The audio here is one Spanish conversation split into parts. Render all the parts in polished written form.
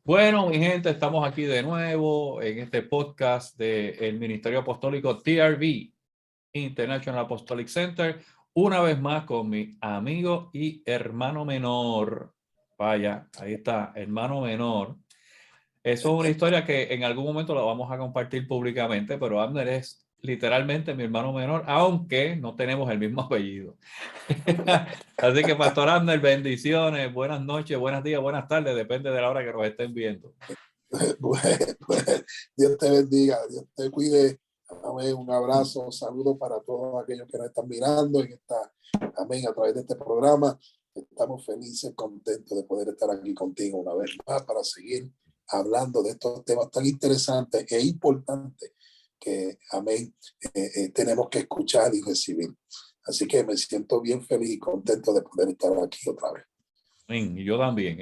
Bueno, mi gente, estamos aquí de nuevo en este podcast del Ministerio Apostólico TRV, International Apostolic Center, una vez más con mi amigo y hermano menor. Vaya, ahí está, hermano menor. Eso es una historia que en algún momento la vamos a compartir públicamente, pero Abner es literalmente mi hermano menor, aunque no tenemos el mismo apellido. Así que, Pastor Abner, bendiciones, buenas noches, buenos días, buenas tardes, depende de la hora que nos estén viendo. Pues, Dios te bendiga, Dios te cuide. Amén. Un abrazo, un saludo para todos aquellos que nos están mirando en amén, a través de este programa. Estamos felices, contentos de poder estar aquí contigo una vez más para seguir hablando de estos temas tan interesantes e importantes que, amén, tenemos que escuchar y recibir. Así que me siento bien feliz y contento de poder estar aquí otra vez. Y yo también.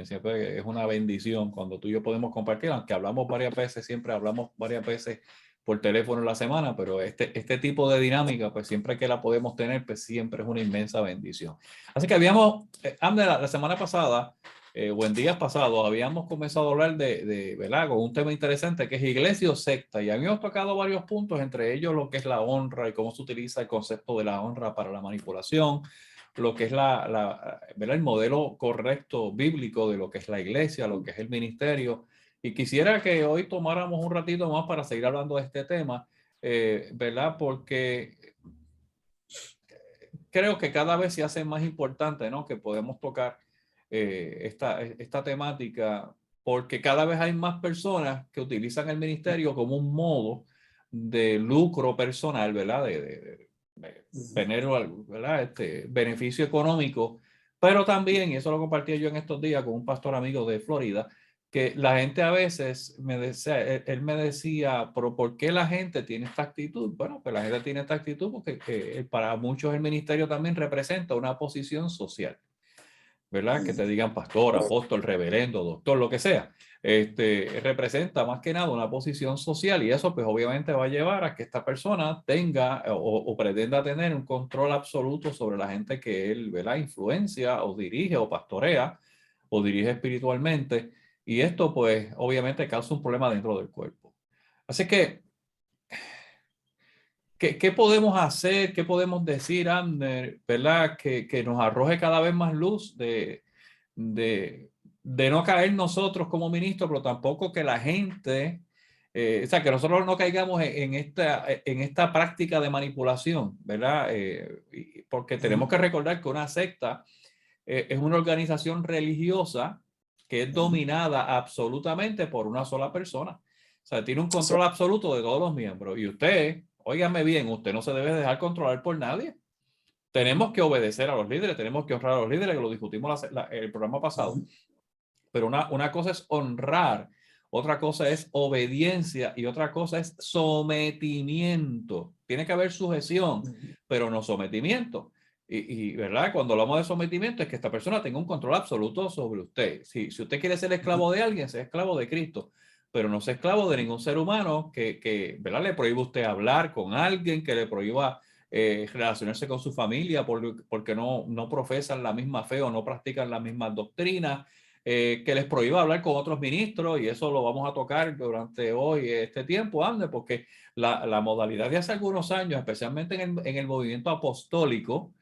Siempre es una bendición cuando tú y yo podemos compartir, aunque hablamos varias veces, siempre hablamos varias veces por teléfono en la semana, pero este tipo de dinámica, pues siempre que la podemos tener, pues siempre es una inmensa bendición. Así que habíamos, la semana pasada, o en días pasados, habíamos comenzado a hablar ¿verdad? Con un tema interesante que es iglesia o secta, y habíamos tocado varios puntos, entre ellos lo que es la honra y cómo se utiliza el concepto de la honra para la manipulación, lo que es ¿verdad? El modelo correcto bíblico de lo que es la iglesia, lo que es el ministerio. Y quisiera que hoy tomáramos un ratito más para seguir hablando de este tema, ¿verdad? Porque creo que cada vez se hace más importante, ¿no? Que podemos tocar esta temática, porque cada vez hay más personas que utilizan el ministerio como un modo de lucro personal, ¿verdad? De tener, ¿verdad? Beneficio económico, pero también, y eso lo compartí yo en estos días con un pastor amigo de Florida, que la gente a veces me decía, él me decía, pero ¿por qué la gente tiene esta actitud? Bueno, pues la gente tiene esta actitud porque para muchos el ministerio también representa una posición social, ¿verdad? Que te digan pastor, apóstol, reverendo, doctor, lo que sea. Representa más que nada una posición social y eso pues obviamente va a llevar a que esta persona tenga o pretenda tener un control absoluto sobre la gente que él, ¿verdad? Influencia o dirige o pastorea o dirige espiritualmente, y esto pues obviamente causa un problema dentro del cuerpo. Así que, ¿qué podemos hacer? ¿Qué podemos decir, Ander, ¿verdad? Que nos arroje cada vez más luz de, de no caer nosotros como ministros, pero tampoco que la gente, o sea, que nosotros no caigamos en esta práctica de manipulación, ¿verdad? Porque tenemos que recordar que una secta es una organización religiosa que es dominada absolutamente por una sola persona. O sea, tiene un control absoluto de todos los miembros. Y usted, óigame bien, usted no se debe dejar controlar por nadie. Tenemos que obedecer a los líderes, tenemos que honrar a los líderes, que lo discutimos el programa pasado. Pero una cosa es honrar, otra cosa es obediencia y otra cosa es sometimiento. Tiene que haber sujeción, pero no sometimiento. ¿Verdad? Cuando hablamos de sometimiento es que esta persona tenga un control absoluto sobre usted. Si usted quiere ser esclavo de alguien, sea esclavo de Cristo, pero no sea esclavo de ningún ser humano ¿verdad? Le prohíba usted hablar con alguien, que le prohíba relacionarse con su familia porque no profesan la misma fe o no practican las mismas doctrinas, que les prohíba hablar con otros ministros, y eso lo vamos a tocar durante hoy, este tiempo, Ander, porque la modalidad de hace algunos años, especialmente en el movimiento apostólico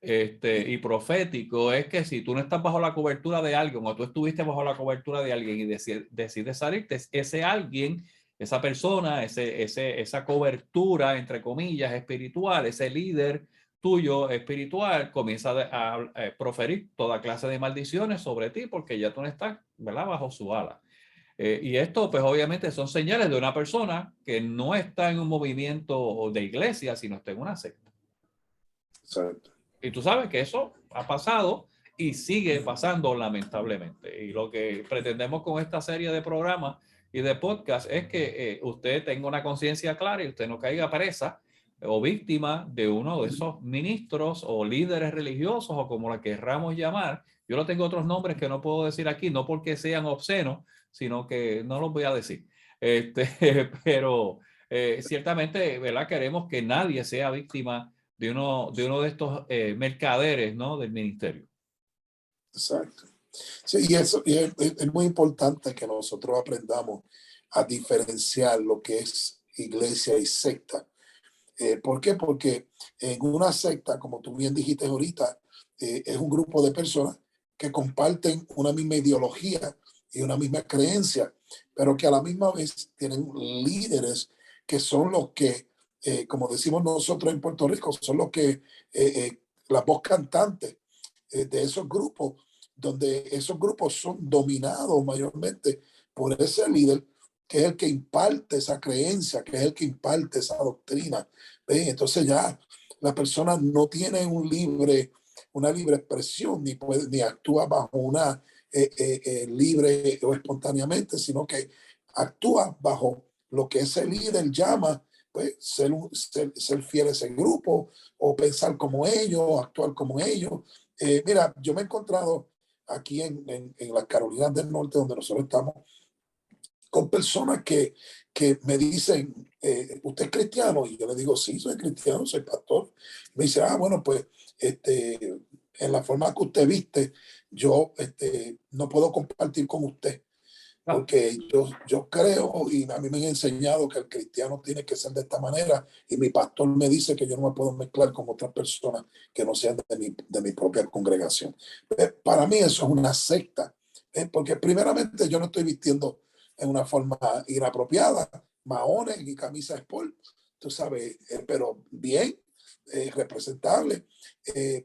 y profético, es que si tú no estás bajo la cobertura de alguien o tú estuviste bajo la cobertura de alguien y decides salirte, ese alguien, esa persona, esa cobertura, entre comillas, espiritual, ese líder tuyo espiritual comienza a proferir toda clase de maldiciones sobre ti porque ya tú no estás, ¿verdad?, bajo su ala. Y esto, pues obviamente son señales de una persona que no está en un movimiento de iglesia, sino está en una secta. Exacto. Y tú sabes que eso ha pasado y sigue pasando lamentablemente. Y lo que pretendemos con esta serie de programas y de podcast es que usted tenga una conciencia clara y usted no caiga presa o víctima de uno de esos ministros o líderes religiosos o como la querramos llamar. Yo no tengo otros nombres que no puedo decir aquí, no porque sean obscenos, sino que no los voy a decir. Pero ciertamente, ¿verdad? Queremos que nadie sea víctima de uno de estos mercaderes, ¿no?, del ministerio. Exacto. Sí, y eso es muy importante que nosotros aprendamos a diferenciar lo que es iglesia y secta. ¿Por qué? Porque en una secta, como tú bien dijiste ahorita, es un grupo de personas que comparten una misma ideología y una misma creencia, pero que a la misma vez tienen líderes que son los que, como decimos nosotros en Puerto Rico, son los que, la voz cantante de esos grupos, donde esos grupos son dominados mayormente por ese líder que es el que imparte esa creencia, que es el que imparte esa doctrina. ¿Ven? Entonces ya la persona no tiene una libre expresión, ni actúa bajo una libre o espontáneamente, sino que actúa bajo lo que ese líder llama, pues, ser fiel a ese grupo, o pensar como ellos, actuar como ellos. Mira, yo me he encontrado aquí en las Carolinas del Norte, donde nosotros estamos, con personas que me dicen, ¿usted es cristiano? Y yo le digo, sí, soy cristiano, soy pastor. Me dice, bueno, pues en la forma que usted viste, yo no puedo compartir con usted, Ah, porque yo creo y a mí me han enseñado que el cristiano tiene que ser de esta manera, y mi pastor me dice que yo no me puedo mezclar con otras personas que no sean de mi propia congregación. Para mí eso es una secta, porque primeramente yo no estoy vistiendo en una forma inapropiada, maones y camisa sport, tú sabes, pero bien, representable,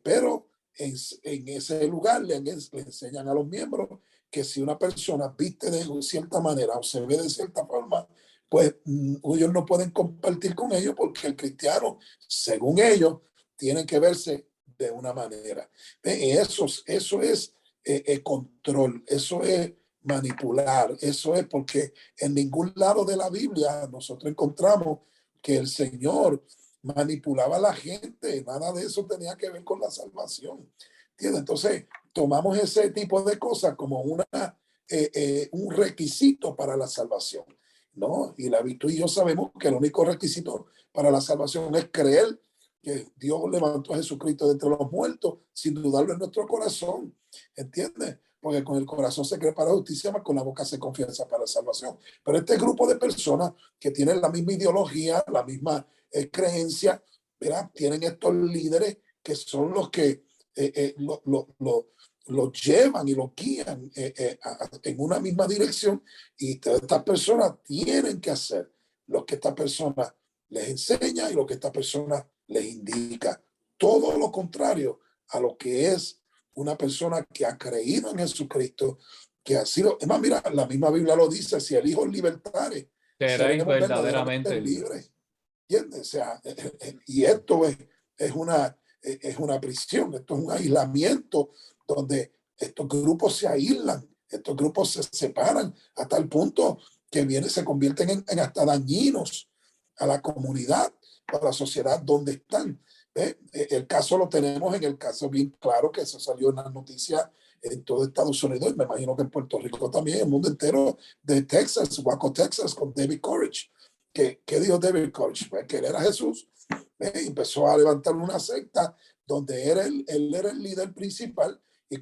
pero en ese lugar le enseñan a los miembros que si una persona viste de cierta manera o se ve de cierta forma, pues ellos no pueden compartir con ellos, porque el cristiano, según ellos, tiene que verse de una manera. Eso es control, eso es manipular, eso es porque en ningún lado de la Biblia nosotros encontramos que el Señor manipulaba a la gente, nada de eso tenía que ver con la salvación. ¿Entiendes? Entonces, tomamos ese tipo de cosas como un requisito para la salvación, ¿no? Y tú y yo sabemos que el único requisito para la salvación es creer que Dios levantó a Jesucristo de entre los muertos, sin dudarlo en nuestro corazón, ¿entiendes? Porque con el corazón se cree para justicia, mas con la boca se confiesa para la salvación. Pero este grupo de personas que tienen la misma ideología, la misma creencia, ¿verdad? Tienen estos líderes que son los que lo llevan y lo guían en una misma dirección, y todas estas personas tienen que hacer lo que esta persona les enseña y lo que esta persona les indica. Todo lo contrario a lo que es una persona que ha creído en Jesucristo, que ha sido, es más, mira, la misma Biblia lo dice, si el Hijo libertare, seréis seremos verdaderamente verdaderamente libres. libres. ¿Entiendes? O sea, y esto es una prisión, esto es un aislamiento donde estos grupos se aíslan, estos grupos se separan a tal punto que se convierten en hasta dañinos a la comunidad, a la sociedad donde están. El caso lo tenemos en el caso bien claro, que se salió en las noticias en todo Estados Unidos, y me imagino que en Puerto Rico también, el mundo entero, de Texas, Waco, Texas, con David Koresh. ¿Qué dijo David Koresh? Pues que él era Jesús. Empezó a levantar una secta donde él era el líder principal, y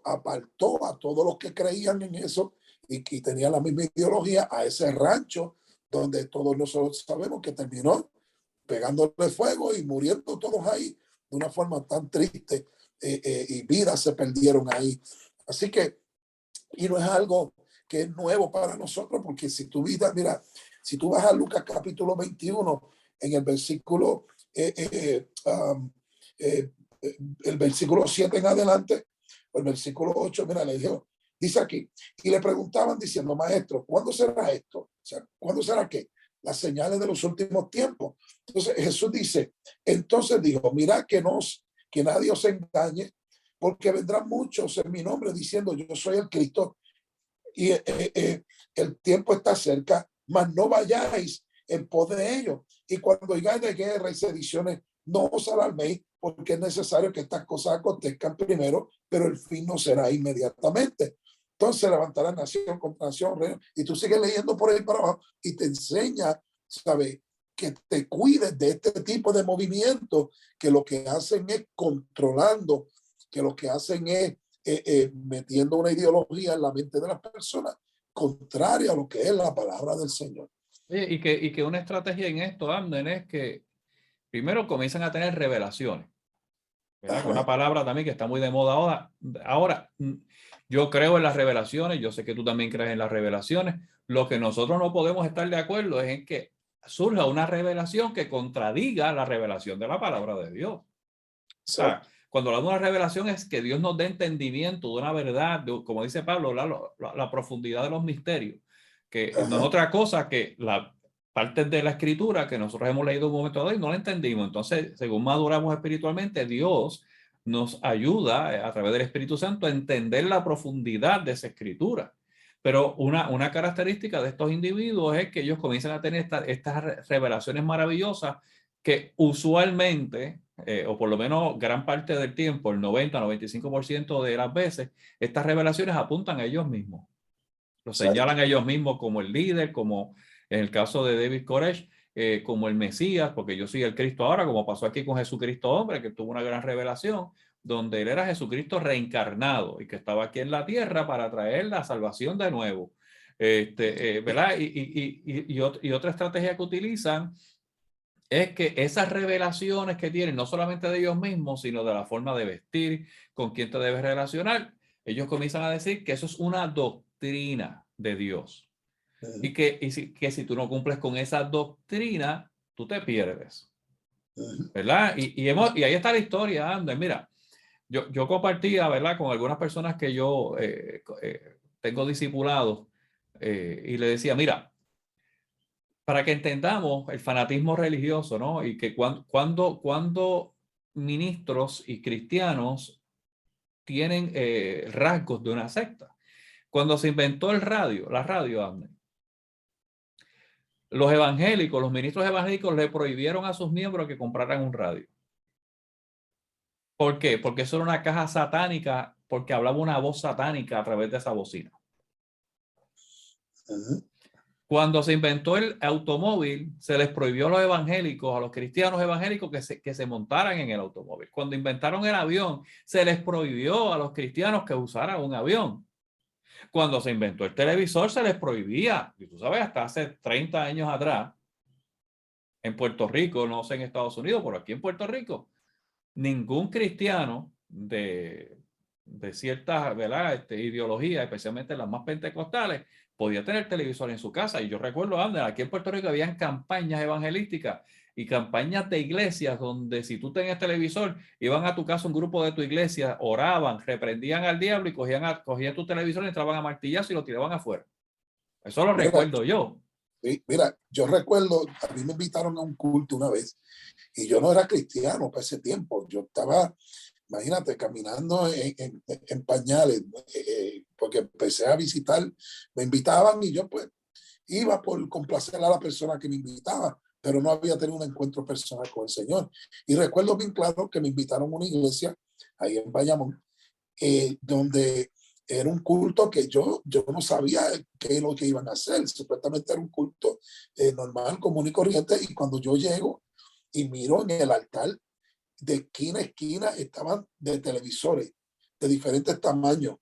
apartó a todos los que creían en eso y tenían la misma ideología a ese rancho donde todos nosotros sabemos que terminó pegándole fuego y muriendo todos ahí de una forma tan triste, y vidas se perdieron ahí. Así que, y no es algo que es nuevo para nosotros, porque si tú mira, si tú vas a Lucas capítulo 21, en el versículo, el versículo 7 en adelante, o el versículo 8, mira, dice aquí, y le preguntaban diciendo, maestro, ¿cuándo será esto? O sea, ¿cuándo será qué? Las señales de los últimos tiempos. Entonces Jesús dice, entonces dijo, mira que nadie os engañe, porque vendrán muchos en mi nombre diciendo, yo soy el Cristo, y el tiempo está cerca, mas no vayáis en pos de ellos. Y cuando oigáis de guerra y sediciones, no os alarméis, porque es necesario que estas cosas acontezcan primero, pero el fin no será inmediatamente. Entonces levantará nación contra nación, reino, y tú sigues leyendo por ahí para abajo, y te enseña, ¿sabes?, que te cuides de este tipo de movimientos, que lo que hacen es controlando, que lo que hacen es metiendo una ideología en la mente de las personas contraria a lo que es la palabra del Señor. Oye, y que una estrategia en esto, Amden, es que primero comienzan a tener revelaciones, ¿verdad? Que una palabra también que está muy de moda ahora. Ahora, yo creo en las revelaciones, yo sé que tú también crees en las revelaciones. Lo que nosotros no podemos estar de acuerdo es en que surja una revelación que contradiga la revelación de la palabra de Dios. O sea, cuando hablamos de una revelación es que Dios nos dé entendimiento de una verdad, como dice Pablo, la profundidad de los misterios, que no es otra cosa que la parte de la escritura que nosotros hemos leído un momento dado y no la entendimos. Entonces, según maduramos espiritualmente, Dios nos ayuda a través del Espíritu Santo a entender la profundidad de esa escritura. Pero una característica de estos individuos es que ellos comienzan a tener estas revelaciones maravillosas que usualmente, o por lo menos gran parte del tiempo, el 90-95% de las veces, estas revelaciones apuntan a ellos mismos. Lo señalan a ellos mismos como el líder, como en el caso de David Koresh, como el Mesías, porque yo soy el Cristo ahora, como pasó aquí con Jesucristo hombre, que tuvo una gran revelación, donde él era Jesucristo reencarnado y que estaba aquí en la tierra para traer la salvación de nuevo. ¿Verdad? Y otra estrategia que utilizan es que esas revelaciones que tienen, no solamente de ellos mismos, sino de la forma de vestir, con quién te debes relacionar, ellos comienzan a decir que eso es una doctrina de Dios. Y que si tú no cumples con esa doctrina, tú te pierdes. ¿Verdad? Y ahí está la historia, Ander. Mira, yo compartía, ¿verdad? Con algunas personas que yo tengo discipulados y le decía, mira, para que entendamos el fanatismo religioso, ¿no? Y que cuando ministros y cristianos tienen rasgos de una secta. Cuando se inventó la radio, Amner, los evangélicos, los ministros evangélicos le prohibieron a sus miembros que compraran un radio. ¿Por qué? Porque eso era una caja satánica, porque hablaba una voz satánica a través de esa bocina. Cuando se inventó el automóvil, se les prohibió a los evangélicos, a los cristianos evangélicos, que se montaran en el automóvil. Cuando inventaron el avión, se les prohibió a los cristianos que usaran un avión. Cuando se inventó el televisor, se les prohibía. Y tú sabes, hasta hace 30 años atrás, en Puerto Rico, no sé en Estados Unidos, pero aquí en Puerto Rico, ningún cristiano de cierta, ¿verdad? Ideología, especialmente las más pentecostales, podía tener televisor en su casa. Y yo recuerdo, Ander, aquí en Puerto Rico habían campañas evangelísticas y campañas de iglesias donde si tú tenías televisor, iban a tu casa un grupo de tu iglesia, oraban, reprendían al diablo y cogían tu televisor, entraban a martillazo y lo tiraban afuera. Eso lo recuerdo yo. Sí, mira, yo recuerdo, a mí me invitaron a un culto una vez y yo no era cristiano para ese tiempo. Yo estaba, imagínate, caminando en pañales, porque empecé a visitar, me invitaban y yo pues iba por complacer a la persona que me invitaba, pero no había tenido un encuentro personal con el Señor. Y recuerdo bien claro que me invitaron a una iglesia ahí en Bayamón, donde era un culto que yo no sabía qué es lo que iban a hacer. Supuestamente era un culto normal, común y corriente. Y cuando yo llego y miro en el altar, de esquina a esquina estaban de televisores de diferentes tamaños.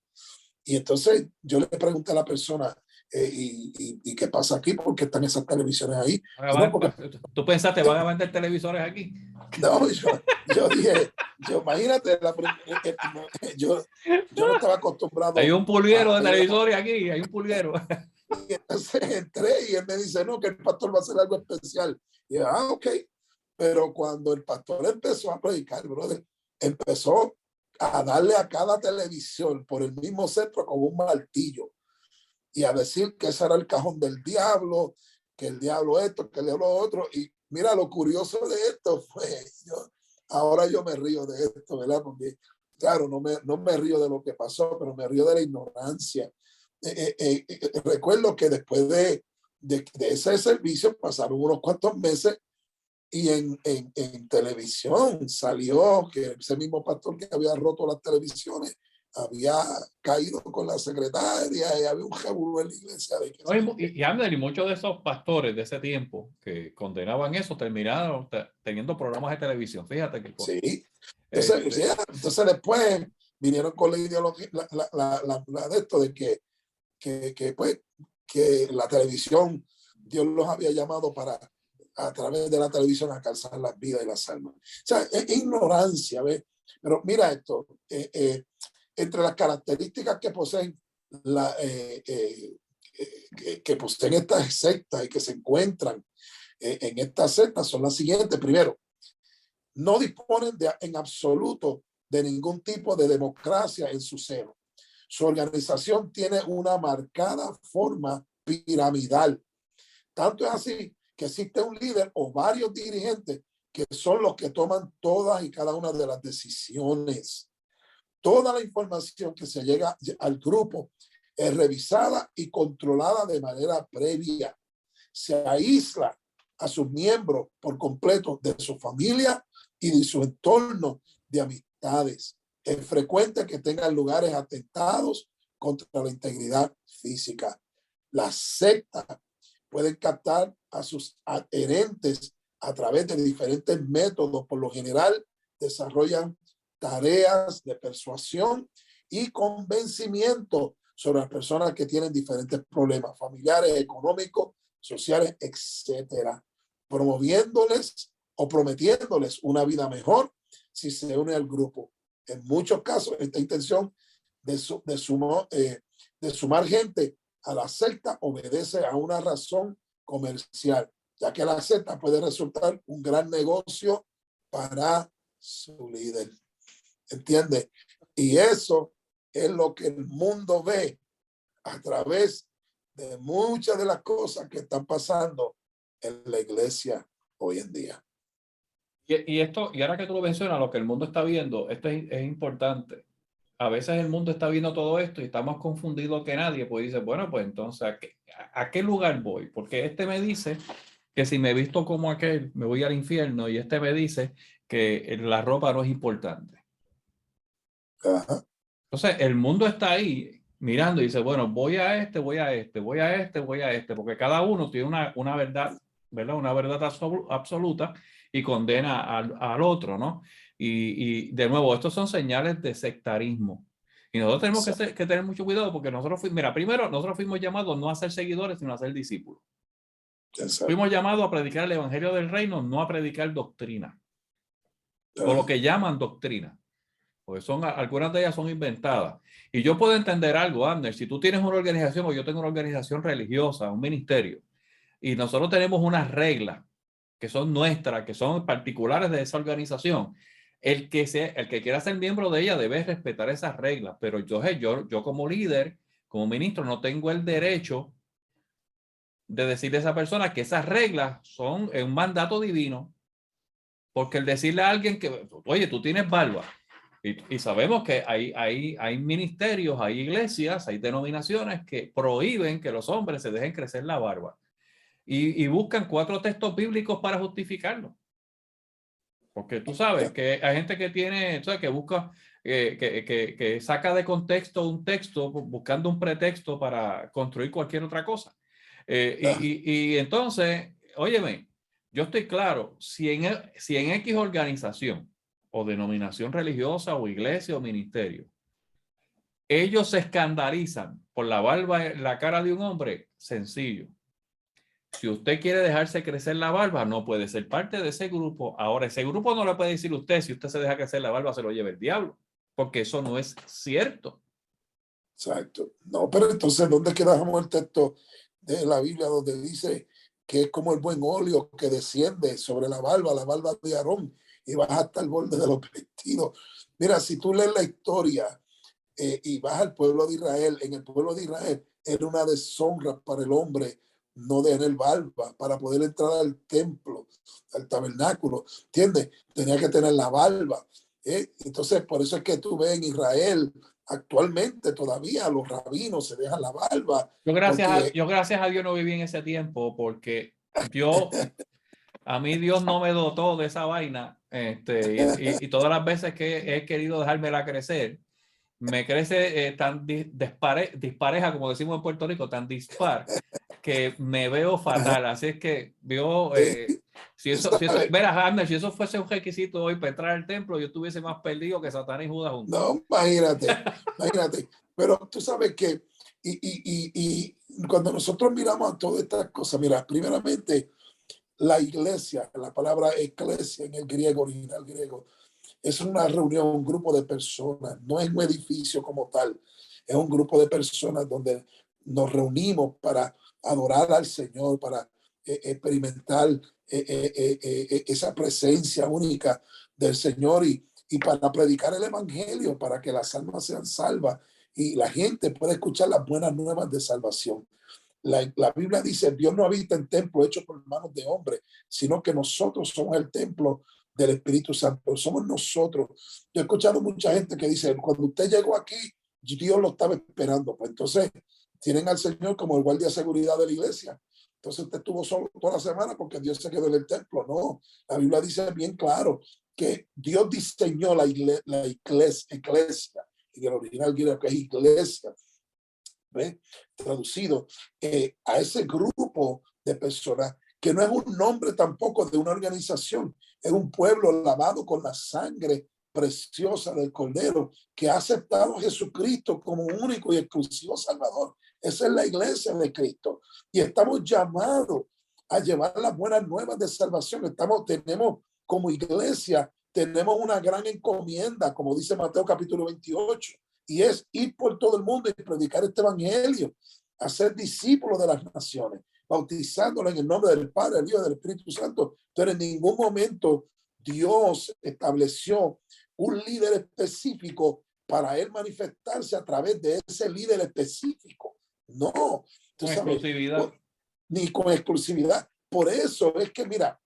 Y entonces yo le pregunté a la persona, ¿y qué pasa aquí? ¿Por qué están esas televisiones ahí? No, porque, ¿tú pensaste, van a vender televisores aquí? No, yo dije, imagínate, yo no estaba acostumbrado hay un pulguero de ir televisores aquí, hay un pulguero. Y entonces entré y él me dice, no, que el pastor va a hacer algo especial. Y yo, ok. Pero cuando el pastor empezó a predicar, brother, empezó a darle a cada televisión por el mismo centro con un martillo y a decir que ese era el cajón del diablo, que el diablo esto, que el diablo otro. Y mira, lo curioso de esto fue, ahora yo me río de esto, ¿verdad? Porque, claro, no me río de lo que pasó, pero me río de la ignorancia. Recuerdo que después de ese servicio pasaron unos cuantos meses y en televisión salió que ese mismo pastor que había roto las televisiones había caído con la secretaria y había un revuelo en la iglesia. Y muchos de esos pastores de ese tiempo que condenaban eso terminaron teniendo programas de televisión. Fíjate qué cosa. Sí. Entonces después vinieron con la ideología, de esto de pues, que la televisión, Dios los había llamado para, a través de la televisión, alcanzar las vidas y las almas. O sea, es ignorancia, ¿ves? Pero mira esto, entre las características que poseen que poseen estas sectas y que se encuentran en estas sectas son las siguientes. Primero, no disponen en absoluto de ningún tipo de democracia en su seno. Su organización tiene una marcada forma piramidal. Tanto es así que existe un líder o varios dirigentes que son los que toman todas y cada una de las decisiones. Toda la información que se llega al grupo es revisada y controlada de manera previa. Se aísla a sus miembros por completo de su familia y de su entorno de amistades. Es frecuente que tengan lugares atentados contra la integridad física. Las sectas pueden captar a sus adherentes a través de diferentes métodos. Por lo general, desarrollan tareas de persuasión y convencimiento sobre las personas que tienen diferentes problemas familiares, económicos, sociales, etcétera, promoviéndoles o prometiéndoles una vida mejor si se une al grupo. En muchos casos, esta intención de sumar gente a la secta obedece a una razón comercial, ya que la secta puede resultar un gran negocio para su líder. ¿Entiendes? Y eso es lo que el mundo ve a través de muchas de las cosas que están pasando en la iglesia hoy en día. Y esto, y ahora que tú lo mencionas, lo que el mundo está viendo, esto es importante. A veces el mundo está viendo todo esto y está más confundido que nadie, pues dice, bueno, pues entonces, ¿a qué lugar voy? Porque este me dice que si me visto como aquel, me voy al infierno, y este me dice que la ropa no es importante. Ajá. Entonces, el mundo está ahí mirando y dice, bueno, voy a este, voy a este, voy a este, voy a este, porque cada uno tiene una verdad, ¿verdad? Una verdad absoluta y condena al otro, ¿no? Y de nuevo, estos son señales de sectarismo. Y nosotros tenemos que tener mucho cuidado porque nosotros fuimos llamados no a ser seguidores, sino a ser discípulos. Exacto. Fuimos llamados a predicar el evangelio del reino, no a predicar doctrina. O lo que llaman doctrina. Porque algunas de ellas son inventadas. Y yo puedo entender algo, Ander, si tú tienes una organización o yo tengo una organización religiosa, un ministerio, y nosotros tenemos unas reglas que son nuestras, que son particulares de esa organización, el que quiera ser miembro de ella debe respetar esas reglas, pero yo como líder, como ministro, no tengo el derecho de decirle a esa persona que esas reglas son un mandato divino, porque el decirle a alguien que, oye, tú tienes barba, y sabemos que hay ministerios, hay iglesias, hay denominaciones que prohíben que los hombres se dejen crecer la barba. Y buscan 4 textos bíblicos para justificarlo. Porque tú sabes que hay gente que tiene, ¿sabes? Que busca, que saca de contexto un texto buscando un pretexto para construir cualquier otra cosa. Y entonces, óyeme, yo estoy claro, si en X organización o denominación religiosa o iglesia o ministerio, ellos se escandalizan por la barba en la cara de un hombre, sencillo. Si usted quiere dejarse crecer la barba, no puede ser parte de ese grupo. Ahora, ese grupo no le puede decir a usted, si usted se deja crecer la barba, se lo lleva el diablo, porque eso no es cierto. Exacto. No, pero entonces, ¿dónde quedamos el texto de la Biblia donde dice que es como el buen óleo que desciende sobre la barba de Aarón y baja hasta el borde de los vestidos? Mira, si tú lees la historia y vas al pueblo de Israel, en el pueblo de Israel era una deshonra para el hombre no tener barba para poder entrar al templo, al tabernáculo, ¿entiendes? Tenía que tener la barba. Entonces, por eso es que tú ves en Israel actualmente todavía los rabinos se dejan la barba. Yo gracias a Dios no viví en ese tiempo, porque a mí Dios no me dotó de esa vaina, y todas las veces que he querido dejármela crecer, me crece tan dispareja, como decimos en Puerto Rico, tan dispar, que me veo fatal. Así es que Verás, Abner, si eso fuese un requisito hoy para entrar al templo, yo estuviese más perdido que Satanás y Judas juntos. No, imagínate. Pero tú sabes que, y cuando nosotros miramos a todas estas cosas, mira, primeramente, la iglesia, la palabra eclesia en el griego, original griego, es una reunión, un grupo de personas, no es un edificio como tal, es un grupo de personas donde nos reunimos para adorar al Señor, para experimentar esa presencia única del Señor y para predicar el evangelio, para que las almas sean salvas y la gente pueda escuchar las buenas nuevas de salvación. La Biblia dice, Dios no habita en templo hecho por manos de hombres, sino que nosotros somos el templo del Espíritu Santo, somos nosotros. Yo he escuchado mucha gente que dice, cuando usted llegó aquí, Dios lo estaba esperando. Pues entonces tienen al Señor como el guardia de seguridad de la iglesia. Entonces usted estuvo solo toda la semana porque Dios se quedó en el templo. No, la Biblia dice bien claro que Dios diseñó la iglesia, en el original griego que es iglesia, ¿ve? Traducido a ese grupo de personas que no es un nombre tampoco de una organización, es un pueblo lavado con la sangre preciosa del Cordero que ha aceptado a Jesucristo como único y exclusivo Salvador. Esa es la iglesia de Cristo y estamos llamados a llevar las buenas nuevas de salvación. Tenemos como iglesia, tenemos una gran encomienda, como dice Mateo capítulo 28, y es ir por todo el mundo y predicar este evangelio, hacer discípulos de las naciones, bautizándolo en el nombre del Padre, del Hijo y del Espíritu Santo. Pero en ningún momento Dios estableció un líder específico para él manifestarse a través de ese líder específico. No, tú con sabes, exclusividad. ni con exclusividad. Por eso es que, mira,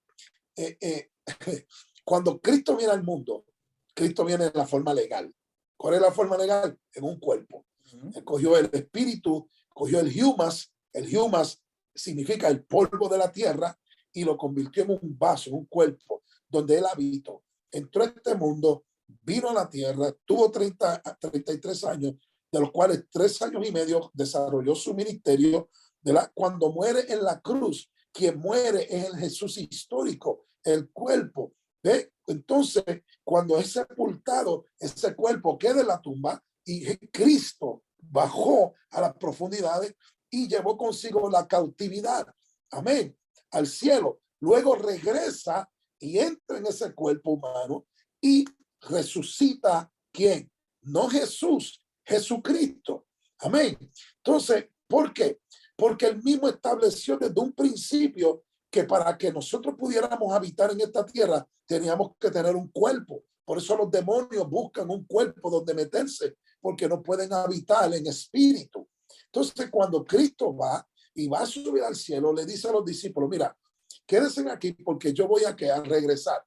cuando Cristo viene al mundo, Cristo viene en la forma legal. ¿Cuál es la forma legal? En un cuerpo. Él cogió el espíritu, cogió el humus significa el polvo de la tierra, y lo convirtió en un vaso, en un cuerpo, donde él habitó. Entró a este mundo, vino a la tierra, tuvo 33 años, de los cuales 3 años y medio desarrolló su ministerio. Cuando muere en la cruz, quien muere es el Jesús histórico, el cuerpo. ¿Ve? Entonces, cuando es sepultado, ese cuerpo queda en la tumba y Cristo bajó a las profundidades y llevó consigo la cautividad. Amén. Al cielo. Luego regresa y entra en ese cuerpo humano y resucita. ¿Quién? No Jesús, Jesucristo. Amén. Entonces, ¿por qué? Porque él mismo estableció desde un principio que para que nosotros pudiéramos habitar en esta tierra, teníamos que tener un cuerpo. Por eso los demonios buscan un cuerpo donde meterse, porque no pueden habitar en espíritu. Entonces, cuando Cristo va y va a subir al cielo, le dice a los discípulos, mira, quédense aquí porque yo voy a regresar.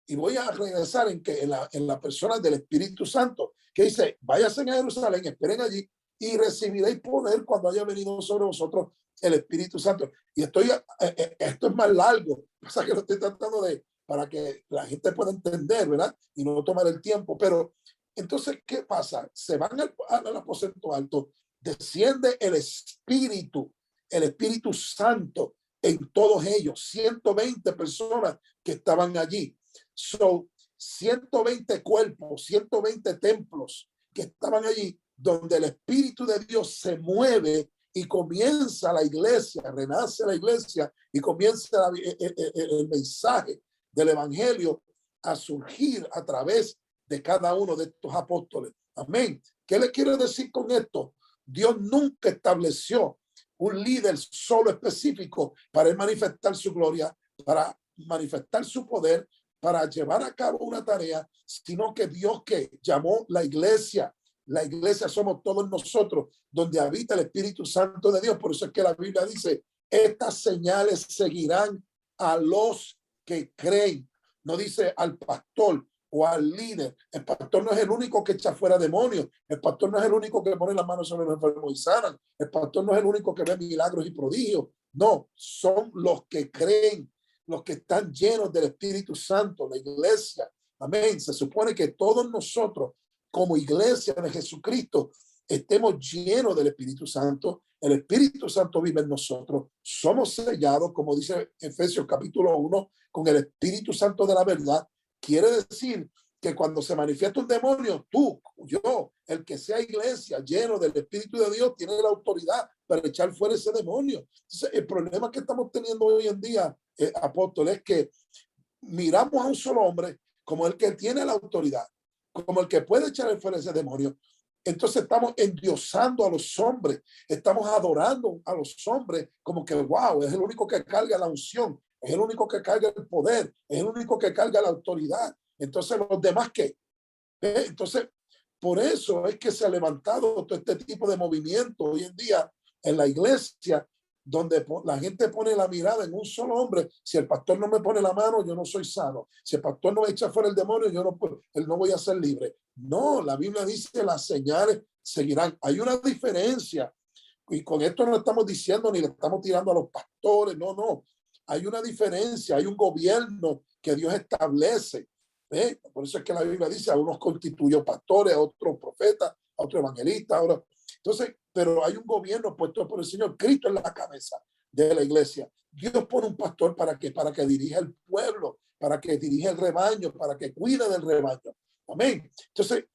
Y voy a regresar en la persona del Espíritu Santo, que dice, váyanse a Jerusalén, esperen allí y recibiréis poder cuando haya venido sobre vosotros el Espíritu Santo. Y esto es más largo, o sea que lo estoy tratando para que la gente pueda entender, ¿verdad? Y no tomar el tiempo. Pero entonces, ¿qué pasa? Se van al aposento alto, desciende el Espíritu Santo en todos ellos, 120 personas que estaban allí. Son 120 cuerpos, 120 templos que estaban allí, donde el Espíritu de Dios se mueve y comienza la iglesia, renace la iglesia y comienza el mensaje del evangelio a surgir a través de cada uno de estos apóstoles. Amén. ¿Qué le quiero decir con esto? Dios nunca estableció un líder solo específico para manifestar su gloria, para manifestar su poder, para llevar a cabo una tarea, sino que Dios que llamó la iglesia somos todos nosotros, donde habita el Espíritu Santo de Dios. Por eso es que la Biblia dice, estas señales seguirán a los que creen. No dice al pastor o al líder. El pastor no es el único que echa fuera demonios. El pastor no es el único que pone las manos sobre los enfermos y sanan. El pastor no es el único que ve milagros y prodigios. No, son los que creen, los que están llenos del Espíritu Santo, la iglesia. Amén. Se supone que todos nosotros, como iglesia de Jesucristo, estemos llenos del Espíritu Santo. El Espíritu Santo vive en nosotros. Somos sellados, como dice Efesios capítulo 1, con el Espíritu Santo de la verdad. Quiere decir que cuando se manifiesta un demonio, tú, yo, el que sea iglesia lleno del Espíritu de Dios, tiene la autoridad para echar fuera ese demonio. Entonces, el problema que estamos teniendo hoy en día, apóstol, es que miramos a un solo hombre como el que tiene la autoridad, como el que puede echar fuera ese demonio. Entonces estamos endiosando a los hombres, estamos adorando a los hombres como que, wow, es el único que carga la unción, es el único que carga el poder, es el único que carga la autoridad. Entonces los demás, ¿qué? Entonces, por eso es que se ha levantado todo este tipo de movimiento hoy en día en la iglesia, donde la gente pone la mirada en un solo hombre. Si el pastor no me pone la mano, yo no soy sano. Si el pastor no me echa fuera el demonio, yo no, él no voy a ser libre. No, la Biblia dice las señales seguirán. Hay una diferencia. Y con esto no estamos diciendo ni le estamos tirando a los pastores. No, no. Hay una diferencia. Hay un gobierno que Dios establece. Por eso es que la Biblia dice: a unos constituyó pastores, a otros profetas, a otros evangelistas. Entonces, pero hay un gobierno puesto por el Señor. Cristo en la cabeza de la iglesia. Dios pone un pastor para que dirija el pueblo, para que dirija el rebaño, para que cuide del rebaño. Amén. Entonces,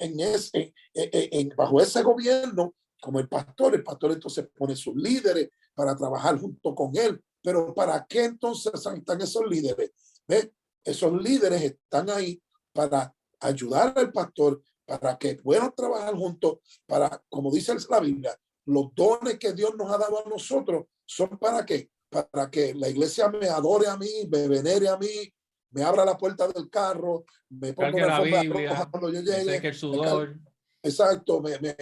bajo ese gobierno, como el pastor entonces pone sus líderes para trabajar junto con él. Pero ¿para qué entonces están esos líderes? ¿Ves? Esos líderes están ahí para ayudar al pastor, para que puedan trabajar juntos, para, como dice la Biblia, los dones que Dios nos ha dado a nosotros son para qué? Para que la iglesia me adore a mí, me venere a mí, me abra la puerta del carro, me ponga una alfombra roja cuando yo llegue, el sudor. Exacto, me dé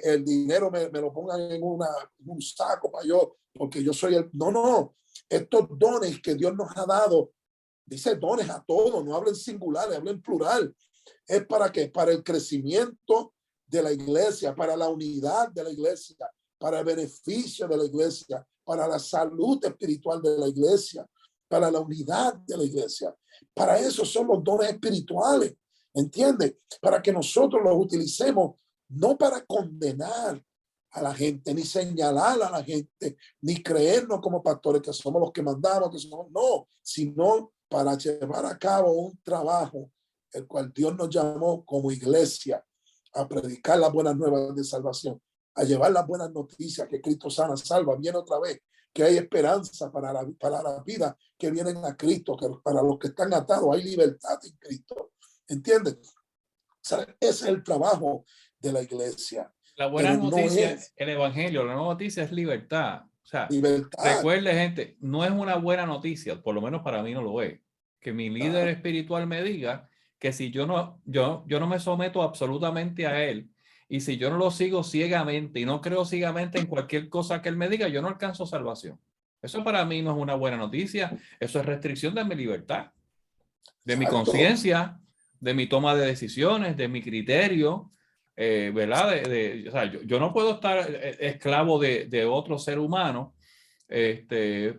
el dinero, me lo pongan en un saco para yo, porque yo soy el... No, estos dones que Dios nos ha dado, dice dones a todos, no hablen singulares, hablen plural. ¿Es para qué? Para el crecimiento de la iglesia, para la unidad de la iglesia, para el beneficio de la iglesia, para la salud espiritual de la iglesia, para la unidad de la iglesia. Para eso son los dones espirituales. ¿Entiendes? Para que nosotros los utilicemos, no para condenar a la gente, ni señalar a la gente, ni creernos como pastores que somos los que mandamos, que somos, no, sino para llevar a cabo un trabajo el cual Dios nos llamó como iglesia a predicar las buenas nuevas de salvación, a llevar las buenas noticias que Cristo sana, salva, viene otra vez, que hay esperanza para la vida que vienen a Cristo, que para los que están atados hay libertad en Cristo. ¿Entiendes? O sea, ese es el trabajo de la iglesia. La buena noticia, no el evangelio, la nueva noticia es libertad. O sea, libertad. Recuerde, gente, no es una buena noticia, por lo menos para mí no lo es, que mi líder espiritual me diga que si yo no me someto absolutamente a él, y si yo no lo sigo ciegamente y no creo ciegamente en cualquier cosa que él me diga, yo no alcanzo salvación. Eso para mí no es una buena noticia. Eso es restricción de mi libertad, de mi conciencia, de mi toma de decisiones, de mi criterio, ¿verdad? O sea, yo no puedo estar esclavo de otro ser humano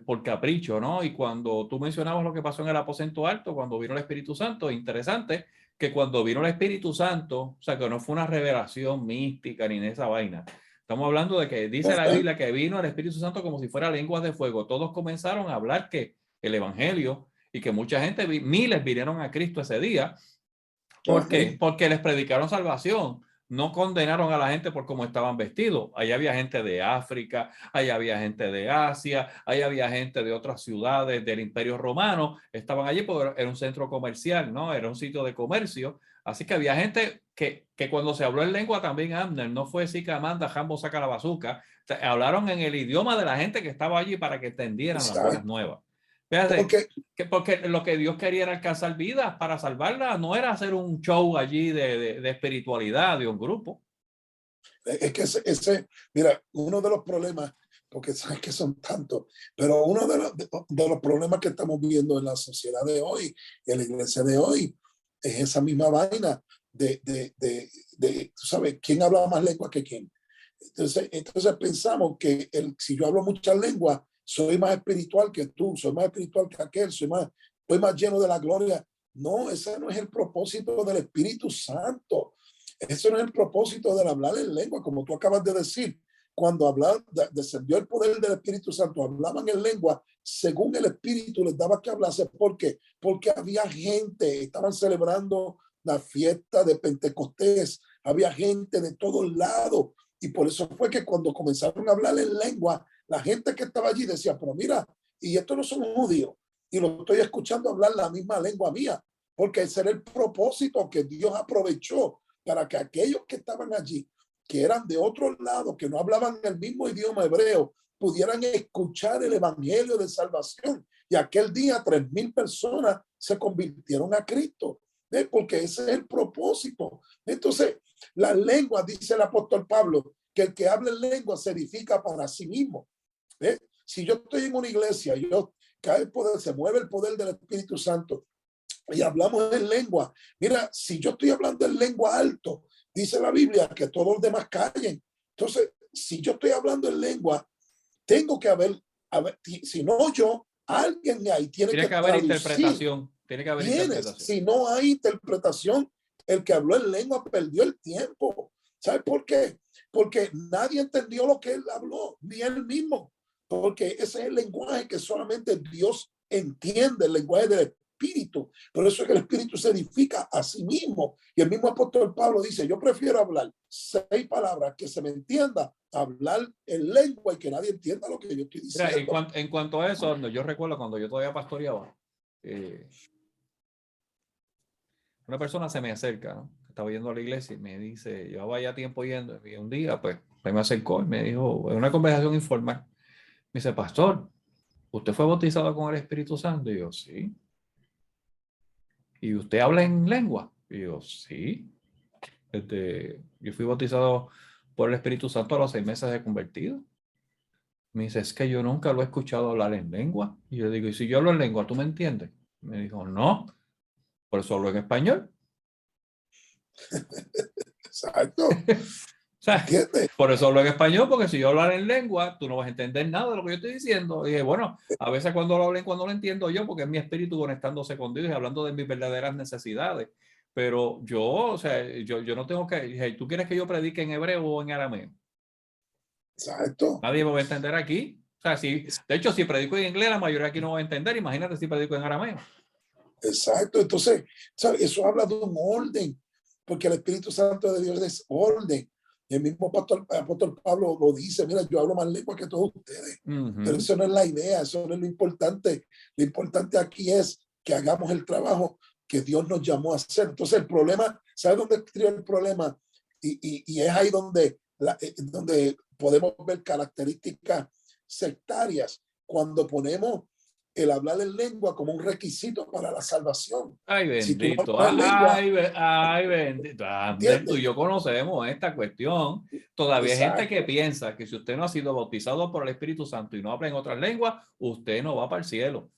por capricho, ¿no? Y cuando tú mencionabas lo que pasó en el aposento alto, cuando vino el Espíritu Santo, interesante que cuando vino el Espíritu Santo, o sea, que no fue una revelación mística ni de esa vaina. Estamos hablando de que dice la Biblia que vino el Espíritu Santo como si fuera lenguas de fuego. Todos comenzaron a hablar que el evangelio, y que mucha gente, miles vinieron a Cristo ese día. ¿Por qué? Porque les predicaron salvación. No condenaron a la gente por cómo estaban vestidos. Ahí había gente de África, ahí había gente de Asia, ahí había gente de otras ciudades del Imperio Romano. Estaban allí porque era un centro comercial, ¿no? Era un sitio de comercio. Así que había gente que cuando se habló en lengua también, Abner, no fue Sica Amanda, Jambo saca la bazuca. O sea, hablaron en el idioma de la gente que estaba allí para que entendieran las buenas nuevas. Fíjate, porque lo que Dios quería era alcanzar vidas para salvarlas, no era hacer un show allí de espiritualidad de un grupo. Es que mira, uno de los problemas, porque sabes que son tantos, pero uno de los problemas que estamos viendo en la sociedad de hoy, en la iglesia de hoy, es esa misma vaina tú sabes, ¿quién habla más lengua que quién? Entonces pensamos que si yo hablo muchas lenguas, soy más espiritual que tú, soy más espiritual que aquel, estoy más lleno de la gloria. No, ese no es el propósito del Espíritu Santo. Eso no es el propósito del hablar en lengua, como tú acabas de decir. Cuando descendió el poder del Espíritu Santo, hablaban en lengua según el Espíritu les daba que hablase. ¿Por qué? Porque había gente, estaban celebrando la fiesta de Pentecostés, había gente de todos lados. Y por eso fue que cuando comenzaron a hablar en lengua, la gente que estaba allí decía, pero mira, y estos no son judíos, y lo estoy escuchando hablar la misma lengua mía, porque ese era el propósito que Dios aprovechó para que aquellos que estaban allí, que eran de otro lado, que no hablaban el mismo idioma hebreo, pudieran escuchar el evangelio de salvación. Y aquel día 3,000 personas se convirtieron a Cristo, ¿ves? Porque ese es el propósito. Entonces, la lengua, dice el apóstol Pablo, que el que habla en lengua se edifica para sí mismo. ¿Ves? Si yo estoy en una iglesia, cae el poder, se mueve el poder del Espíritu Santo y hablamos en lengua. Mira, si yo estoy hablando en lengua alto, dice la Biblia que todos los demás callen. Entonces, si yo estoy hablando en lengua, tengo que haber si no yo, alguien ahí tiene que haber traducir. interpretación. Tiene que haber interpretación. Si no hay interpretación, el que habló en lengua perdió el tiempo. ¿Sabes por qué? Porque nadie entendió lo que él habló, ni él mismo. Porque ese es el lenguaje que solamente Dios entiende, el lenguaje del Espíritu. Por eso es que el Espíritu se edifica a sí mismo. Y el mismo apóstol Pablo dice, yo prefiero hablar 6 palabras que se me entienda, hablar en lengua y que nadie entienda lo que yo estoy diciendo. Mira, en cuanto a eso, yo recuerdo cuando yo todavía pastoreaba, una persona se me acerca, ¿no? Estaba yendo a la iglesia y me dice, llevaba ya tiempo yendo, y un día pues me acercó y me dijo, en una conversación informal, me dice, pastor, ¿usted fue bautizado con el Espíritu Santo? Y yo, sí. ¿Y usted habla en lengua? Y yo, sí. Yo fui bautizado por el Espíritu Santo a los 6 meses de convertido. Me dice, es que yo nunca lo he escuchado hablar en lengua. Y yo digo, ¿y si yo hablo en lengua, tú me entiendes? Me dijo, no, por eso hablo en español. Exacto. O sea, por eso hablo en español, porque si yo hablo en lengua, tú no vas a entender nada de lo que yo estoy diciendo. Y dije, bueno, a veces cuando lo hablen, cuando lo entiendo yo, porque es mi espíritu conectándose con Dios y hablando de mis verdaderas necesidades. Pero yo, o sea, yo no tengo que, dije, ¿tú quieres que yo predique en hebreo o en arameo? Exacto. Nadie me va a entender aquí. O sea, de hecho, si predico en inglés, la mayoría aquí no va a entender. Imagínate si predico en arameo. Exacto. Entonces, ¿sabes? Eso habla de un orden, porque el Espíritu Santo de Dios es orden. El mismo apóstol Pablo lo dice, mira, yo hablo más lengua que todos ustedes. Pero eso no es la idea, eso no es lo importante. Lo importante aquí es que hagamos el trabajo que Dios nos llamó a hacer. Entonces el problema, ¿sabes dónde está el problema? Y es ahí donde podemos ver características sectarias, cuando ponemos el hablar en lengua como un requisito para la salvación. Ay, bendito. Si tú no hablas lengua, ay, bendito. Tú y yo conocemos esta cuestión. Todavía hay gente que piensa que si usted no ha sido bautizado por el Espíritu Santo y no habla en otras lenguas, usted no va para el cielo.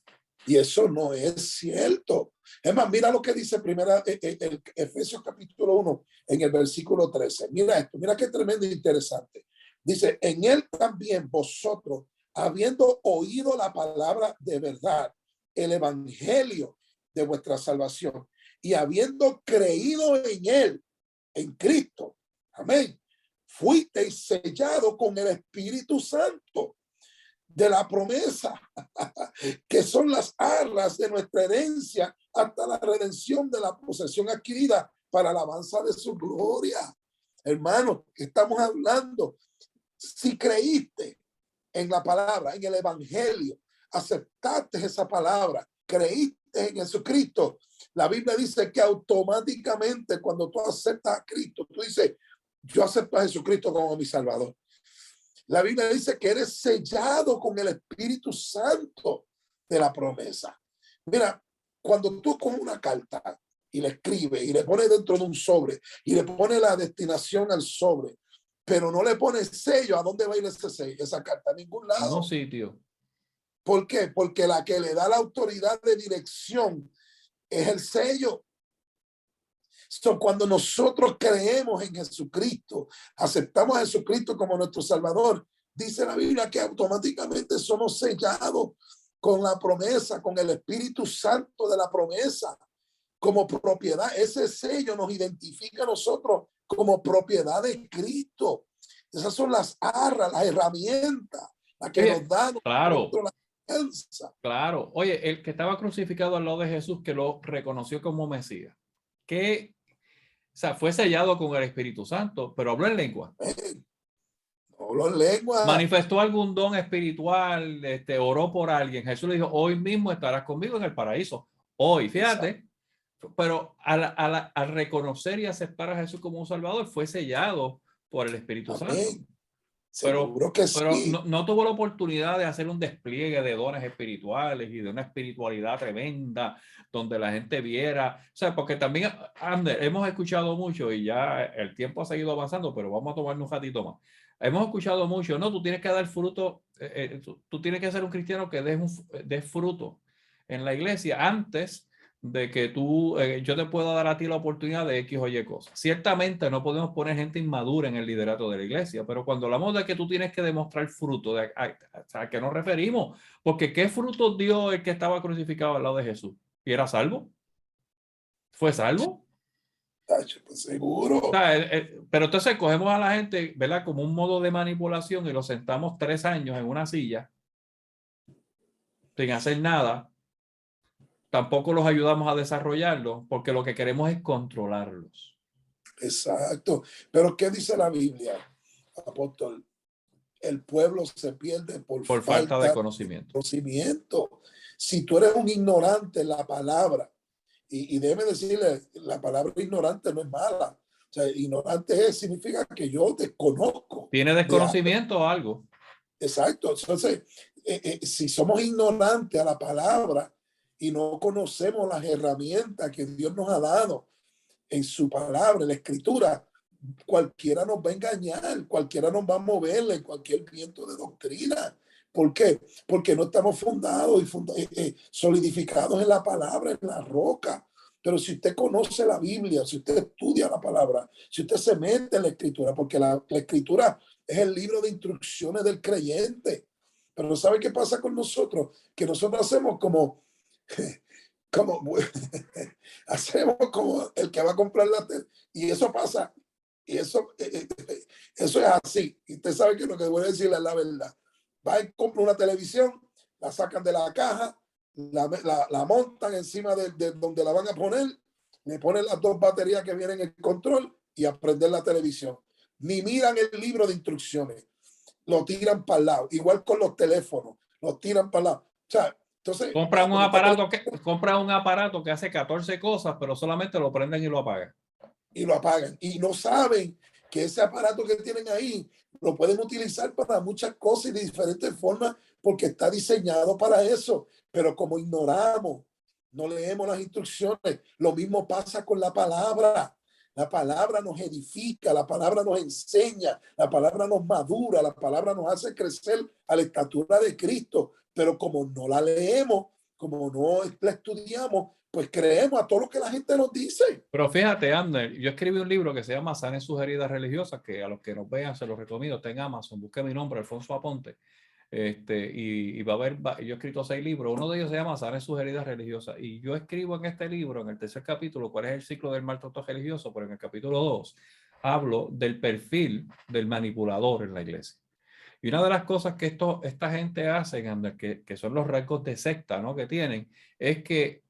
Y eso no es cierto. Es más, mira lo que dice el Efesios capítulo 1 en el versículo 13. Mira esto, mira qué tremendo e interesante. Dice, en él también vosotros, habiendo oído la palabra de verdad, el evangelio de vuestra salvación, y habiendo creído en él, en Cristo, amén, fuisteis sellados con el Espíritu Santo de la promesa, que son las arras de nuestra herencia hasta la redención de la posesión adquirida para la alabanza de su gloria. Hermano, estamos hablando, si creíste en la palabra, en el evangelio, aceptaste esa palabra, creíste en Jesucristo, la Biblia dice que automáticamente cuando tú aceptas a Cristo, tú dices, yo acepto a Jesucristo como mi Salvador. La Biblia dice que eres sellado con el Espíritu Santo de la promesa. Mira, cuando tú coges una carta y la escribes y le pones dentro de un sobre y le pones la destinación al sobre, pero no le pones sello, ¿a dónde va a ir ese sello, esa carta? A ningún lado. No sitio. ¿Por qué? Porque la que le da la autoridad de dirección es el sello. Cuando nosotros creemos en Jesucristo, aceptamos a Jesucristo como nuestro Salvador, dice la Biblia que automáticamente somos sellados con la promesa, con el Espíritu Santo de la promesa. como propiedad. Ese sello nos identifica a nosotros como propiedad de Cristo. Esas son las arras, las herramientas, las que nos dan claro, la confianza. claro. Oye, el que estaba crucificado al lado de Jesús, que lo reconoció como Mesías, que, o sea, fue sellado con el Espíritu Santo, pero habló en lengua. Habló en lengua. Manifestó algún don espiritual, oró por alguien. Jesús le dijo, hoy mismo estarás conmigo en el paraíso. Hoy, fíjate. Exacto. Pero al reconocer y aceptar a Jesús como un Salvador, fue sellado por el Espíritu Santo. Seguro que sí. Pero no tuvo la oportunidad de hacer un despliegue de dones espirituales y de una espiritualidad tremenda donde la gente viera. O sea, porque también, Ander, hemos escuchado mucho y ya el tiempo ha seguido avanzando, pero vamos a tomarnos un ratito más. Hemos escuchado mucho, no, tú tienes que dar fruto, tú tienes que ser un cristiano que des fruto en la iglesia antes de que yo te pueda dar a ti la oportunidad de X o Y cosas. Ciertamente no podemos poner gente inmadura en el liderato de la iglesia, pero cuando hablamos de que tú tienes que demostrar fruto, ¿a qué nos referimos? Porque ¿qué fruto dio el que estaba crucificado al lado de Jesús? ¿Y era salvo? ¿Fue salvo? Pues seguro. O sea, pero entonces cogemos a la gente, ¿verdad? Como un modo de manipulación y lo sentamos 3 años en una silla sin hacer nada. Tampoco los ayudamos a desarrollarlos porque lo que queremos es controlarlos. Exacto. Pero ¿qué dice la Biblia, apóstol? El pueblo se pierde por falta de conocimiento. Si tú eres un ignorante en la palabra, y déjeme decirle, la palabra ignorante no es mala. O sea, ignorante significa que yo desconozco. ¿Tiene desconocimiento o algo? Exacto. Entonces, si somos ignorantes a la palabra y no conocemos las herramientas que Dios nos ha dado en su palabra, en la escritura, cualquiera nos va a engañar, cualquiera nos va a moverle en cualquier viento de doctrina. ¿Por qué? Porque no estamos fundados y solidificados en la palabra, en la roca. Pero si usted conoce la Biblia, si usted estudia la palabra, si usted se mete en la escritura, porque la escritura es el libro de instrucciones del creyente. Pero ¿sabe qué pasa con nosotros? Que nosotros hacemos como hacemos como el que va a comprar la tele. Y eso pasa. Y eso es así. Y usted sabe que lo que voy a decirle es la verdad. Va y compra una televisión, la sacan de la caja, la montan encima de donde la van a poner, le ponen las 2 baterías que vienen en el control y a prender la televisión. Ni miran el libro de instrucciones. Lo tiran para el lado. Igual con los teléfonos. Lo tiran para el lado. O sea, entonces, compran un aparato que hace 14 cosas, pero solamente lo prenden y lo apagan. Y lo apagan. Y no saben que ese aparato que tienen ahí lo pueden utilizar para muchas cosas y de diferentes formas porque está diseñado para eso. Pero como ignoramos, no leemos las instrucciones, lo mismo pasa con la palabra. La palabra nos edifica, la palabra nos enseña, la palabra nos madura, la palabra nos hace crecer a la estatura de Cristo. Pero como no la leemos, como no la estudiamos, pues creemos a todo lo que la gente nos dice. Pero fíjate, Ander, yo escribí un libro que se llama Sane sus heridas religiosas, que a los que nos vean se los recomiendo, está en Amazon, busque mi nombre, Alfonso Aponte. Y va a haber, yo he escrito 6 libros, uno de ellos se llama Sane sus heridas religiosas, y yo escribo en este libro, en el 3er capítulo, cuál es el ciclo del maltrato religioso, pero en el capítulo 2 hablo del perfil del manipulador en la iglesia. Y una de las cosas que esta gente hace, Ander, que son los rasgos de secta, ¿no?, que tienen, es que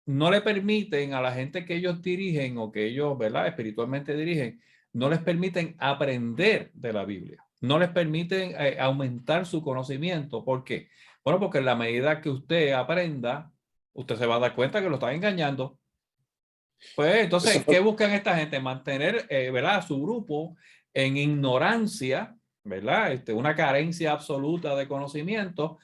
no le permiten a la gente que ellos dirigen o que ellos, ¿verdad?, espiritualmente dirigen, no les permiten aprender de la Biblia. No les permiten aumentar su conocimiento. ¿Por qué? Bueno, porque en la medida que usted aprenda, usted se va a dar cuenta que lo están engañando. Pues entonces, ¿qué buscan esta gente? Mantener, ¿verdad?, su grupo en ignorancia, ¿verdad? Una carencia absoluta de conocimiento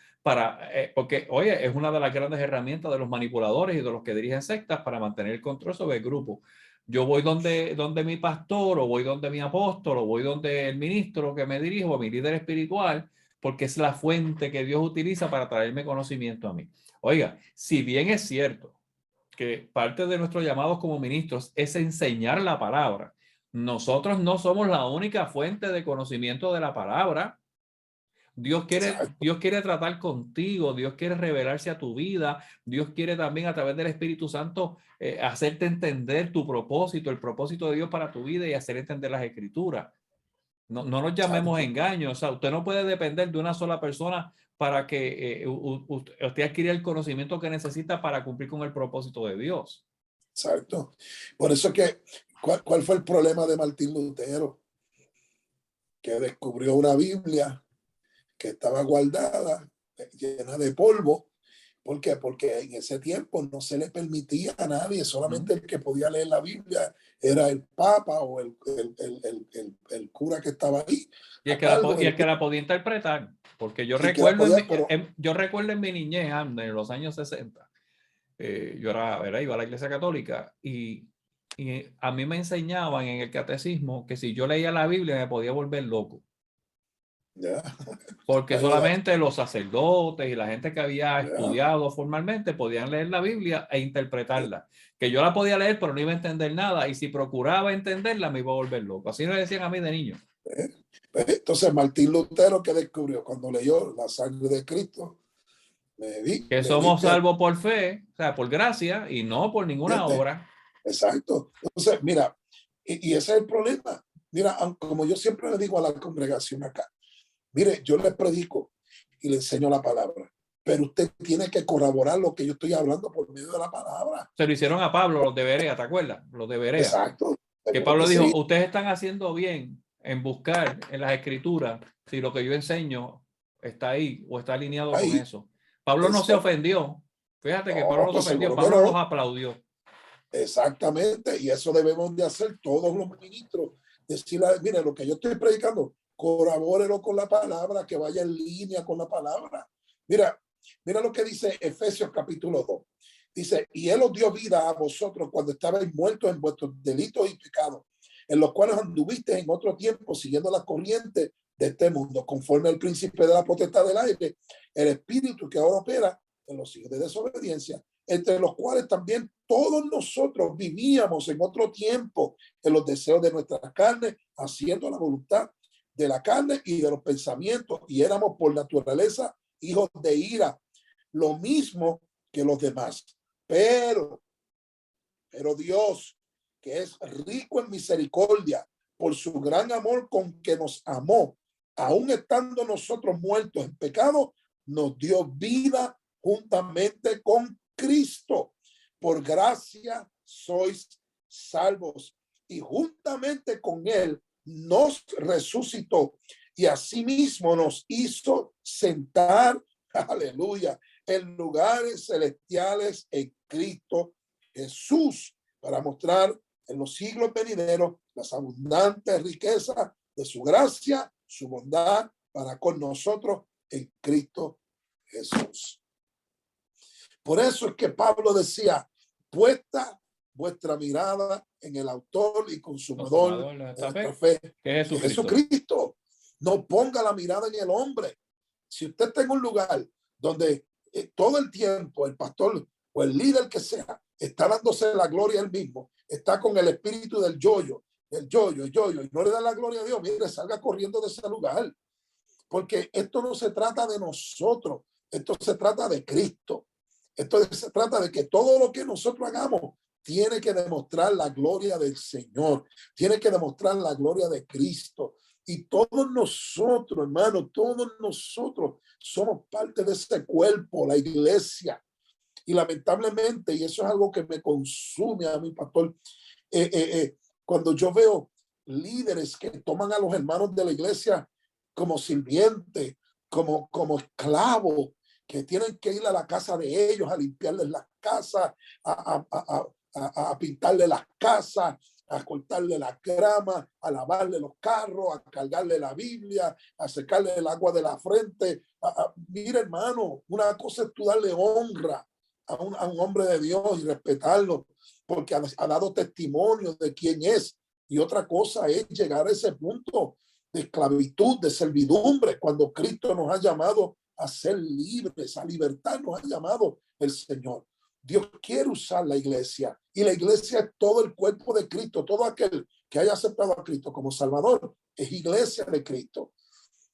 porque, oye, es una de las grandes herramientas de los manipuladores y de los que dirigen sectas para mantener el control sobre el grupo. Yo voy donde mi pastor, o voy donde mi apóstol, o voy donde el ministro que me dirijo, o mi líder espiritual, porque es la fuente que Dios utiliza para traerme conocimiento a mí. Oiga, si bien es cierto que parte de nuestros llamados como ministros es enseñar la palabra, nosotros no somos la única fuente de conocimiento de la palabra. Dios quiere tratar contigo, Dios quiere revelarse a tu vida, Dios quiere también a través del Espíritu Santo hacerte entender tu propósito, el propósito de Dios para tu vida y hacer entender las Escrituras. No nos llamemos engaños. O sea, usted no puede depender de una sola persona para que usted adquiera el conocimiento que necesita para cumplir con el propósito de Dios. Exacto. Por eso que, ¿cuál fue el problema de Martín Lutero? Que descubrió una Biblia que estaba guardada, llena de polvo. ¿Por qué? Porque en ese tiempo no se le permitía a nadie, solamente el que podía leer la Biblia era el Papa o el cura que estaba ahí. Y el que la podía interpretar. Porque yo recuerdo en mi niñez, en los años 60, yo iba a la iglesia católica y a mí me enseñaban en el catecismo que si yo leía la Biblia me podía volver loco. Yeah. Porque solamente los sacerdotes y la gente que había estudiado formalmente podían leer la Biblia e interpretarla. Que yo la podía leer, pero no iba a entender nada. Y si procuraba entenderla, me iba a volver loco. Así me decían a mí de niño. Entonces, Martín Lutero, ¿qué descubrió? Cuando leyó la sangre de Cristo, que somos salvos por fe, o sea, por gracia y no por ninguna obra. Exacto. Entonces, mira, y ese es el problema. Mira, como yo siempre le digo a la congregación acá, mire, yo les predico y le enseño la palabra, pero usted tiene que corroborar lo que yo estoy hablando por medio de la palabra. Se lo hicieron a Pablo, los de Berea, ¿te acuerdas? Los de Berea. Exacto. Que Pablo dijo, ustedes están haciendo bien en buscar en las escrituras si lo que yo enseño está ahí o está alineado con eso. Pablo no se ofendió. Fíjate que Pablo no se ofendió, Pablo los aplaudió. Exactamente, y eso debemos de hacer todos los ministros. Decirle, mire, lo que yo estoy predicando, corrobórelo con la palabra, que vaya en línea con la palabra. Mira lo que dice Efesios capítulo 2. Dice, y Él os dio vida a vosotros cuando estabais muertos en vuestros delitos y pecados, en los cuales anduviste en otro tiempo siguiendo la corriente de este mundo, conforme al príncipe de la potestad del aire, el espíritu que ahora opera en los hijos de desobediencia, entre los cuales también todos nosotros vivíamos en otro tiempo en los deseos de nuestra carne, haciendo la voluntad de la carne y de los pensamientos, y éramos por naturaleza hijos de ira, lo mismo que los demás. Pero Dios, que es rico en misericordia, por su gran amor con que nos amó, aun estando nosotros muertos en pecado, nos dio vida juntamente con Cristo. Por gracia sois salvos, y juntamente con Él nos resucitó y asimismo nos hizo sentar, aleluya, en lugares celestiales en Cristo Jesús, para mostrar en los siglos venideros las abundantes riquezas de su gracia, su bondad para con nosotros en Cristo Jesús. Por eso es que Pablo decía, puesta vuestra mirada en el autor y consumador de nuestra fe, que es Jesucristo. No ponga la mirada en el hombre. Si usted está en un lugar donde todo el tiempo el pastor o el líder que sea está dándose la gloria a él mismo, está con el espíritu del yo-yo, y no le da la gloria a Dios, mire, salga corriendo de ese lugar. Porque esto no se trata de nosotros, esto se trata de Cristo. Esto se trata de que todo lo que nosotros hagamos tiene que demostrar la gloria del Señor, tiene que demostrar la gloria de Cristo. Y todos nosotros, hermanos, todos nosotros somos parte de ese cuerpo, la iglesia. Y lamentablemente, y eso es algo que me consume a mi pastor, cuando yo veo líderes que toman a los hermanos de la iglesia como sirvientes, como esclavos, que tienen que ir a la casa de ellos a limpiarles las casas, a pintarle las casas, a cortarle la grama, a lavarle los carros, a cargarle la Biblia, a secarle el agua de la frente. Mira, hermano, una cosa es tú darle honra a un hombre de Dios y respetarlo, porque ha dado testimonio de quién es. Y otra cosa es llegar a ese punto de esclavitud, de servidumbre, cuando Cristo nos ha llamado a ser libres, a libertad nos ha llamado el Señor. Dios quiere usar la iglesia, y la iglesia es todo el cuerpo de Cristo. Todo aquel que haya aceptado a Cristo como Salvador es iglesia de Cristo.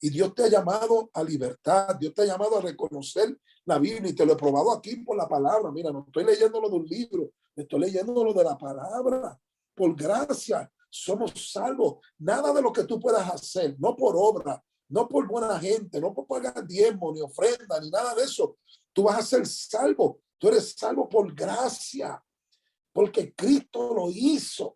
Y Dios te ha llamado a libertad, Dios te ha llamado a reconocer la Biblia y te lo he probado aquí por la palabra. Mira, no estoy leyéndolo de un libro, estoy leyéndolo de la palabra. Por gracia somos salvos. Nada de lo que tú puedas hacer, no por obra, no por buena gente, no por pagar diezmo, ni ofrenda, ni nada de eso. Tú vas a ser salvo. Tú eres salvo por gracia, porque Cristo lo hizo.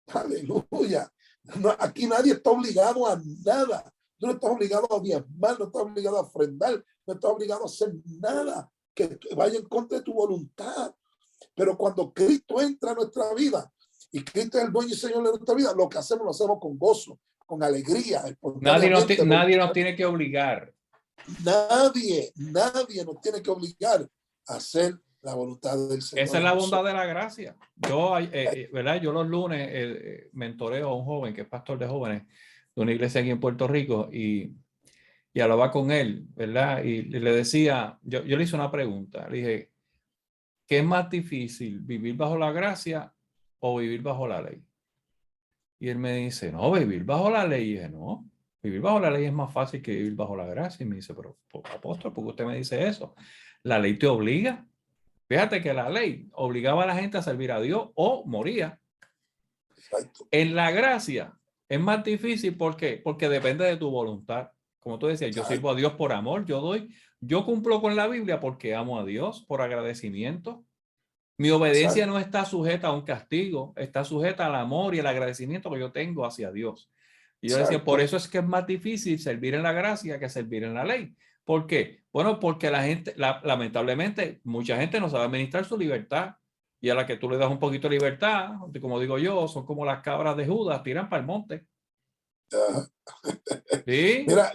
Aleluya. No, aquí nadie está obligado a nada. Tú no estás obligado a diezmar, no estás obligado a ofrendar, no estás obligado a hacer nada que vaya en contra de tu voluntad. Pero cuando Cristo entra a nuestra vida y Cristo es el dueño y señor de nuestra vida, lo que hacemos lo hacemos con gozo, con alegría, espontáneamente. Nadie nos tiene que obligar. Nadie nos tiene que obligar a hacer la voluntad del Señor. Esa es la bondad de la gracia. Yo, ¿verdad? Yo los lunes mentoreo a un joven que es pastor de jóvenes de una iglesia aquí en Puerto Rico y hablaba con él, ¿verdad? Y le decía, yo le hice una pregunta, le dije, ¿qué es más difícil, vivir bajo la gracia o vivir bajo la ley? Y él me dice, no, vivir bajo la ley. Y dije, no, vivir bajo la ley es más fácil que vivir bajo la gracia. Y me dice, pero apóstol, ¿por qué usted me dice eso? La ley te obliga. Fíjate que la ley obligaba a la gente a servir a Dios o moría. Exacto. En la gracia es más difícil, ¿por qué? Porque depende de tu voluntad. Como tú decías, yo sirvo a Dios por amor, yo cumplo con la Biblia porque amo a Dios, por agradecimiento. Mi obediencia no está sujeta a un castigo, está sujeta al amor y el agradecimiento que yo tengo hacia Dios. Y yo decía, por eso es que es más difícil servir en la gracia que servir en la ley. ¿Por qué? Bueno, porque la gente, lamentablemente, mucha gente no sabe administrar su libertad. Y a la que tú le das un poquito de libertad, como digo yo, son como las cabras de Judas, tiran para el monte. ¿Sí? Mira,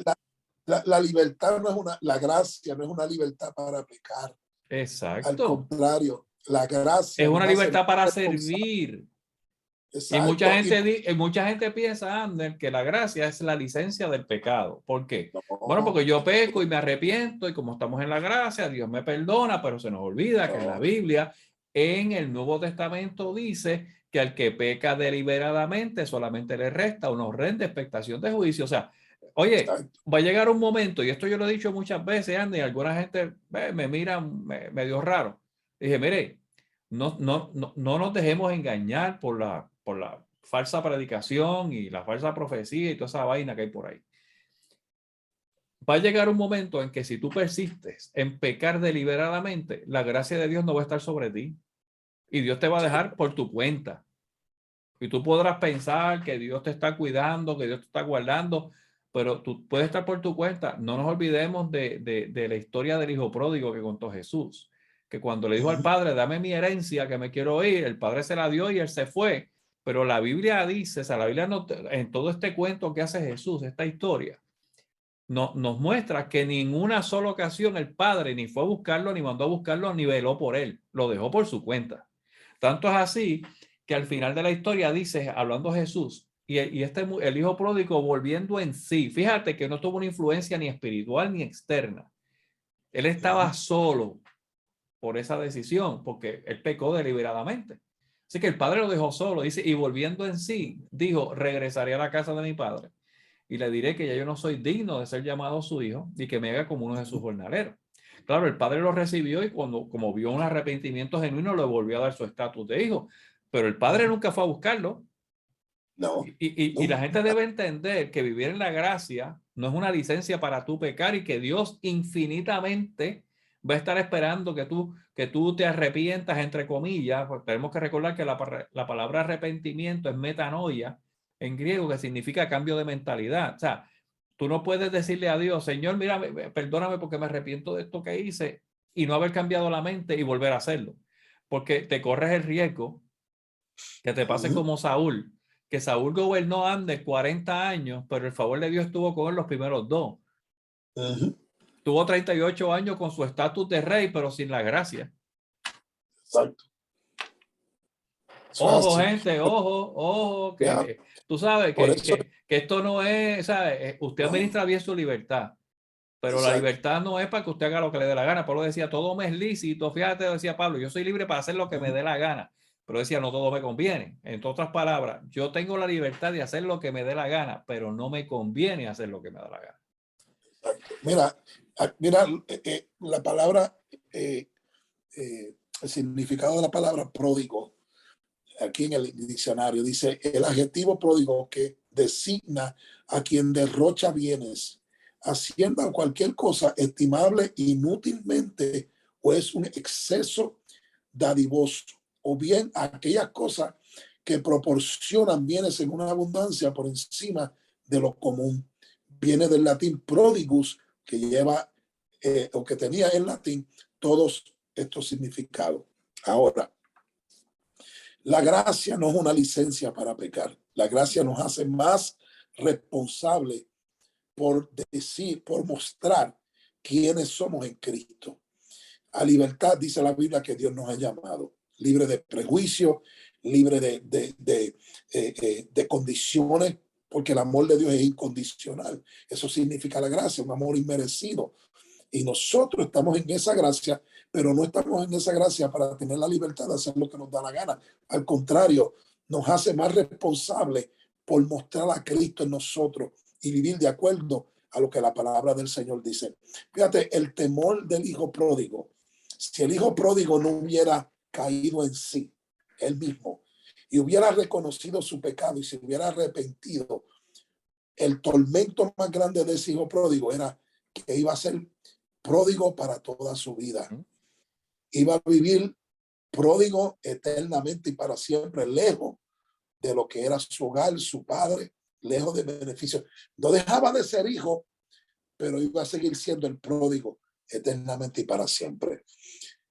la libertad no es la gracia no es una libertad para pecar. Exacto. Al contrario, la gracia es una libertad para servir. Exacto. Y mucha gente piensa, Ander, que la gracia es la licencia del pecado. ¿Por qué? No. Bueno, porque yo peco y me arrepiento y como estamos en la gracia, Dios me perdona, pero se nos olvida que en la Biblia, en el Nuevo Testamento dice que al que peca deliberadamente solamente le resta una horrenda expectación de juicio. O sea, oye, va a llegar un momento, y esto yo lo he dicho muchas veces, Ander, y alguna gente me mira medio raro. Dije, mire, no nos dejemos engañar por la falsa predicación y la falsa profecía y toda esa vaina que hay por ahí. Va a llegar un momento en que si tú persistes en pecar deliberadamente, la gracia de Dios no va a estar sobre ti y Dios te va a dejar por tu cuenta. Y tú podrás pensar que Dios te está cuidando, que Dios te está guardando, pero tú puedes estar por tu cuenta. No nos olvidemos de la historia del hijo pródigo que contó Jesús, que cuando le dijo al padre, dame mi herencia que me quiero ir, el padre se la dio y él se fue. Pero la Biblia dice, o sea, la Biblia en todo este cuento que hace Jesús, esta historia, nos muestra que en ninguna sola ocasión el padre ni fue a buscarlo, ni mandó a buscarlo, ni veló por él. Lo dejó por su cuenta. Tanto es así que al final de la historia dice, hablando Jesús, el hijo pródigo volviendo en sí, fíjate que no tuvo una influencia ni espiritual ni externa. Él estaba solo por esa decisión, porque él pecó deliberadamente. Así que el padre lo dejó solo, dice, y volviendo en sí, dijo, regresaré a la casa de mi padre y le diré que ya yo no soy digno de ser llamado su hijo y que me haga como uno de sus jornaleros. Claro, el padre lo recibió y como vio un arrepentimiento genuino, le volvió a dar su estatus de hijo. Pero el padre nunca fue a buscarlo. No. Y la gente debe entender que vivir en la gracia no es una licencia para tú pecar y que Dios infinitamente va a estar esperando que tú te arrepientas, entre comillas. Porque tenemos que recordar que la palabra arrepentimiento es metanoia en griego, que significa cambio de mentalidad. O sea, tú no puedes decirle a Dios, Señor, mira, perdóname porque me arrepiento de esto que hice y no haber cambiado la mente y volver a hacerlo. Porque te corres el riesgo que te pase como Saúl, que Saúl gobernó antes 40 años, pero el favor de Dios estuvo con él los primeros 2. Tuvo 38 años con su estatus de rey, pero sin la gracia. Exacto. Ojo, gente, ojo, que tú sabes que esto no es, ¿sabes? Usted administra bien su libertad, pero la libertad no es para que usted haga lo que le dé la gana. Pablo decía, todo me es lícito. Fíjate, decía Pablo, yo soy libre para hacer lo que me dé la gana. Pero decía, no todo me conviene. En otras palabras, yo tengo la libertad de hacer lo que me dé la gana, pero no me conviene hacer lo que me da la gana. Mira, mira la palabra, el significado de la palabra pródigo, aquí en el diccionario, dice el adjetivo pródigo que designa a quien derrocha bienes, haciendo cualquier cosa estimable inútilmente o es un exceso dadivoso, o bien aquellas cosas que proporcionan bienes en una abundancia por encima de lo común. Viene del latín prodigus, que lleva o que tenía en latín todos estos significados. Ahora, la gracia no es una licencia para pecar. La gracia nos hace más responsables por decir, por mostrar quiénes somos en Cristo. A libertad dice la Biblia que Dios nos ha llamado, libre de prejuicio, libre de condiciones, porque el amor de Dios es incondicional. Eso significa la gracia, un amor inmerecido. Y nosotros estamos en esa gracia, pero no estamos en esa gracia para tener la libertad de hacer lo que nos da la gana. Al contrario, nos hace más responsables por mostrar a Cristo en nosotros y vivir de acuerdo a lo que la palabra del Señor dice. Fíjate, el temor del hijo pródigo. Si el hijo pródigo no hubiera caído en sí, él mismo, y hubiera reconocido su pecado y se hubiera arrepentido, el tormento más grande de ese hijo pródigo era que iba a ser pródigo para toda su vida. Iba a vivir pródigo eternamente y para siempre, lejos de lo que era su hogar, su padre, lejos de beneficios. No dejaba de ser hijo, pero iba a seguir siendo el pródigo eternamente y para siempre.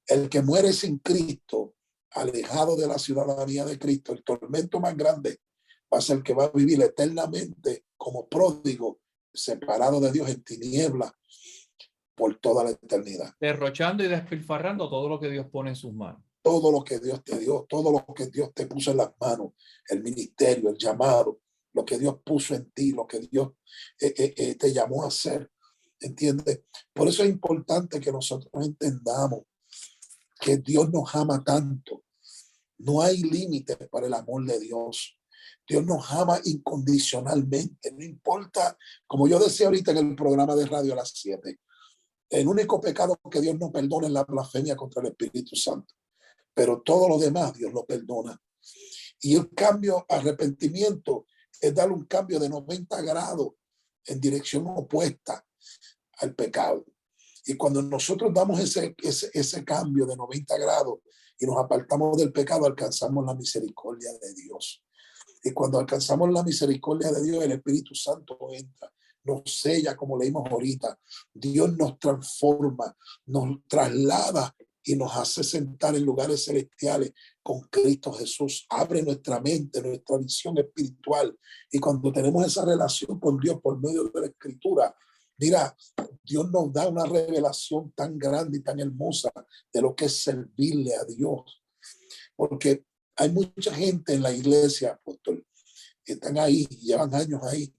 El que muere sin Cristo, alejado de la ciudadanía de Cristo, el tormento más grande va a ser el que va a vivir eternamente como pródigo, separado de Dios en tinieblas por toda la eternidad. Derrochando y despilfarrando todo lo que Dios pone en sus manos. Todo lo que Dios te dio, todo lo que Dios te puso en las manos, el ministerio, el llamado, lo que Dios puso en ti, lo que Dios te llamó a hacer, ¿entiendes? Por eso es importante que nosotros entendamos que Dios nos ama tanto. No hay límites para el amor de Dios. Dios nos ama incondicionalmente. No importa, como yo decía ahorita en el programa de radio a las 7, el único pecado que Dios no perdona es la blasfemia contra el Espíritu Santo. Pero todo lo demás Dios lo perdona. Y el cambio, arrepentimiento, es dar un cambio de 90 grados en dirección opuesta al pecado. Y cuando nosotros damos ese cambio de 90 grados y nos apartamos del pecado, alcanzamos la misericordia de Dios. Y cuando alcanzamos la misericordia de Dios, el Espíritu Santo entra, nos sella, como leímos ahorita. Dios nos transforma, nos traslada y nos hace sentar en lugares celestiales con Cristo Jesús. Abre nuestra mente, nuestra visión espiritual. Y cuando tenemos esa relación con Dios por medio de la Escritura, mira, Dios nos da una revelación tan grande y tan hermosa de lo que es servirle a Dios. Porque hay mucha gente en la iglesia, apóstol, que están ahí, llevan años ahí,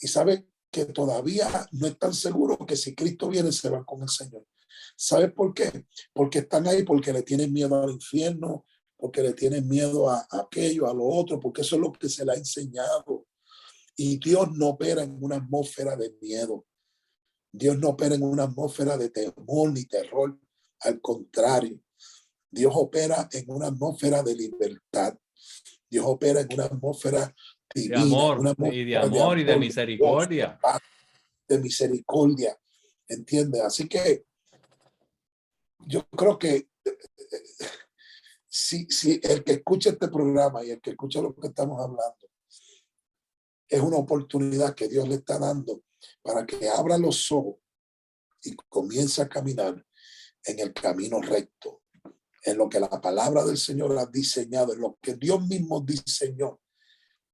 y saben que todavía no están seguros que si Cristo viene se van con el Señor. ¿Sabes por qué? Porque están ahí porque le tienen miedo al infierno, porque le tienen miedo a aquello, a lo otro, porque eso es lo que se le ha enseñado. Y Dios no opera en una atmósfera de miedo. Dios no opera en una atmósfera de temor ni terror. Al contrario, Dios opera en una atmósfera de libertad. Dios opera en una atmósfera divina, de amor, una atmósfera de amor y de misericordia. De paz, de misericordia. ¿Entiendes? Así que yo creo que si el que escucha este programa y el que escucha lo que estamos hablando, es una oportunidad que Dios le está dando para que abra los ojos y comience a caminar en el camino recto, en lo que la palabra del Señor ha diseñado, en lo que Dios mismo diseñó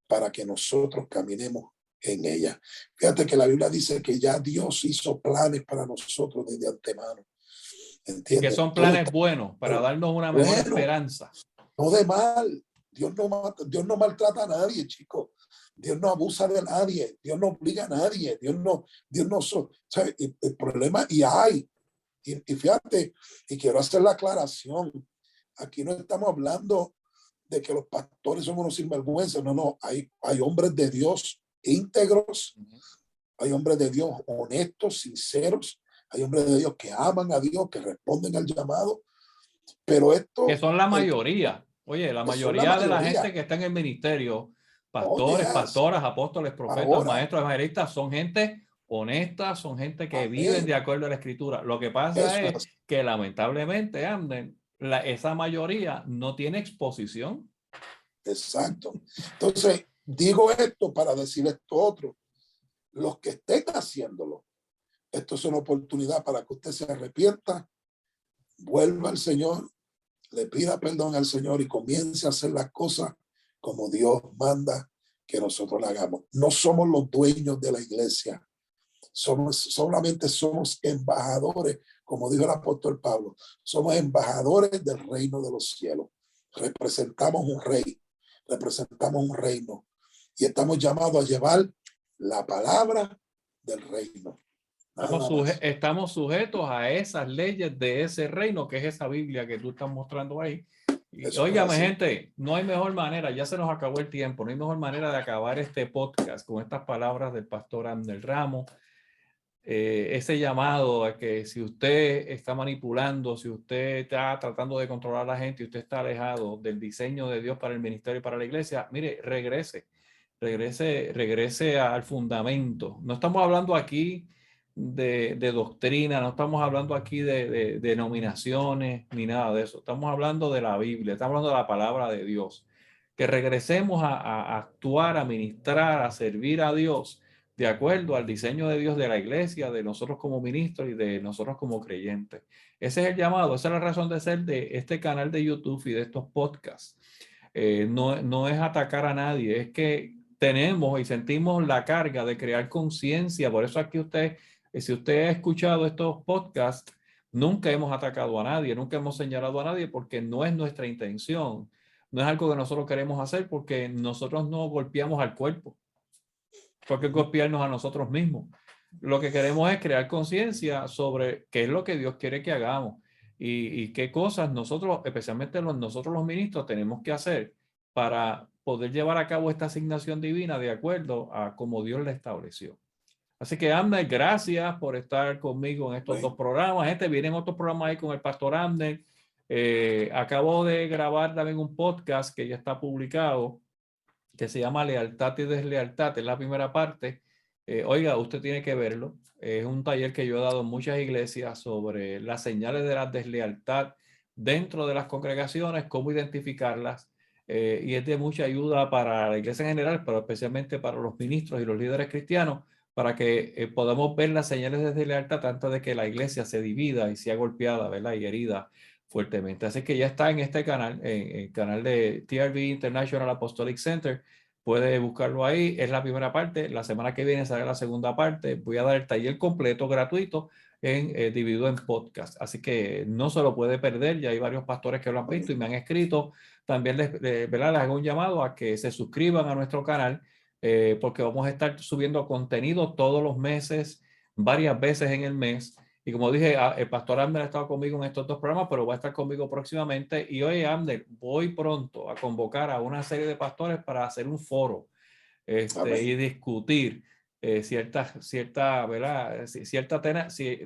para que nosotros caminemos en ella. Fíjate que la Biblia dice que ya Dios hizo planes para nosotros desde antemano. ¿Entiendes? Y que son planes buenos para darnos una mejor esperanza. No de mal. Dios no maltrata a nadie, chicos. Dios no abusa de nadie. Dios no obliga a nadie. Dios no, ¿sabe? El problema, y fíjate, y quiero hacer la aclaración. Aquí no estamos hablando de que los pastores son unos sinvergüenzas. No, hay hombres de Dios íntegros, hay hombres de Dios honestos, sinceros, hay hombres de Dios que aman a Dios, que responden al llamado, pero Que esto, son la el, mayoría. Oye, la eso es la mayoría de la gente mayoría. que está en el ministerio, Oh, pastores, yes. pastoras, apóstoles, profetas, Ahora, maestros, evangelistas, son gente honesta, son gente que viven amén. de acuerdo a la escritura. Lo que pasa Eso es es que lamentablemente, Anden, esa mayoría no tiene exposición. exacto. Entonces, digo esto para decir esto otro. Los que estén haciéndolo, esto es una oportunidad para que usted se arrepienta, vuelva al Señor, le pida perdón al Señor y comience a hacer las cosas como Dios manda que nosotros la hagamos. No somos los dueños de la iglesia, solamente somos embajadores, como dijo el apóstol Pablo, somos embajadores del reino de los cielos. Representamos un rey, representamos un reino y estamos llamados a llevar la palabra del reino. Nada más. Estamos sujetos a esas leyes de ese reino, que es esa Biblia que tú estás mostrando ahí. Y Eso es óigame, así. gente, no hay mejor manera, ya se nos acabó el tiempo, no hay mejor manera de acabar este podcast con estas palabras del pastor Abner Ramos. Ese llamado a que si usted está manipulando, si usted está tratando de controlar a la gente y usted está alejado del diseño de Dios para el ministerio y para la iglesia, mire, regrese al fundamento. No estamos hablando aquí de doctrina, no estamos hablando aquí de denominaciones ni nada de eso. Estamos hablando de la Biblia, estamos hablando de la palabra de Dios. Que regresemos a actuar, a ministrar, a servir a Dios de acuerdo al diseño de Dios de la iglesia, de nosotros como ministros y de nosotros como creyentes. Ese es el llamado, esa es la razón de ser de este canal de YouTube y de estos podcasts. No es atacar a nadie, es que tenemos y sentimos la carga de crear conciencia. Por eso aquí usted, si usted ha escuchado estos podcasts, nunca hemos atacado a nadie, nunca hemos señalado a nadie porque no es nuestra intención. No es algo que nosotros queremos hacer porque nosotros no golpeamos al cuerpo. Porque golpearnos a nosotros mismos. Lo que queremos es crear conciencia sobre qué es lo que Dios quiere que hagamos y qué cosas nosotros, especialmente nosotros los ministros, tenemos que hacer para poder llevar a cabo esta asignación divina de acuerdo a como Dios la estableció. Así que, Abner, gracias por estar conmigo en estos dos programas. Vienen otros programas ahí con el pastor Abner. Acabo de grabar también un podcast que ya está publicado que se llama Lealtad y Deslealtad, es la primera parte. Oiga, usted tiene que verlo. Es un taller que yo he dado en muchas iglesias sobre las señales de la deslealtad dentro de las congregaciones, cómo identificarlas. Y es de mucha ayuda para la iglesia en general, pero especialmente para los ministros y los líderes cristianos, para que podamos ver las señales de deslealtad antes de que la iglesia se divida y sea golpeada, ¿verdad? Y herida fuertemente. Así que ya está en este canal, en el canal de TRV International Apostolic Center. Puede buscarlo ahí. Es la primera parte. La semana que viene sale la segunda parte. Voy a dar el taller completo gratuito dividido en podcast. Así que no se lo puede perder. Ya hay varios pastores que lo han visto y me han escrito. También ¿verdad? Les hago un llamado a que se suscriban a nuestro canal porque vamos a estar subiendo contenido todos los meses, varias veces en el mes. Y como dije, el pastor Abner ha estado conmigo en estos dos programas, pero va a estar conmigo próximamente. Y hoy, Abner, voy pronto a convocar a una serie de pastores para hacer un foro y discutir ¿verdad?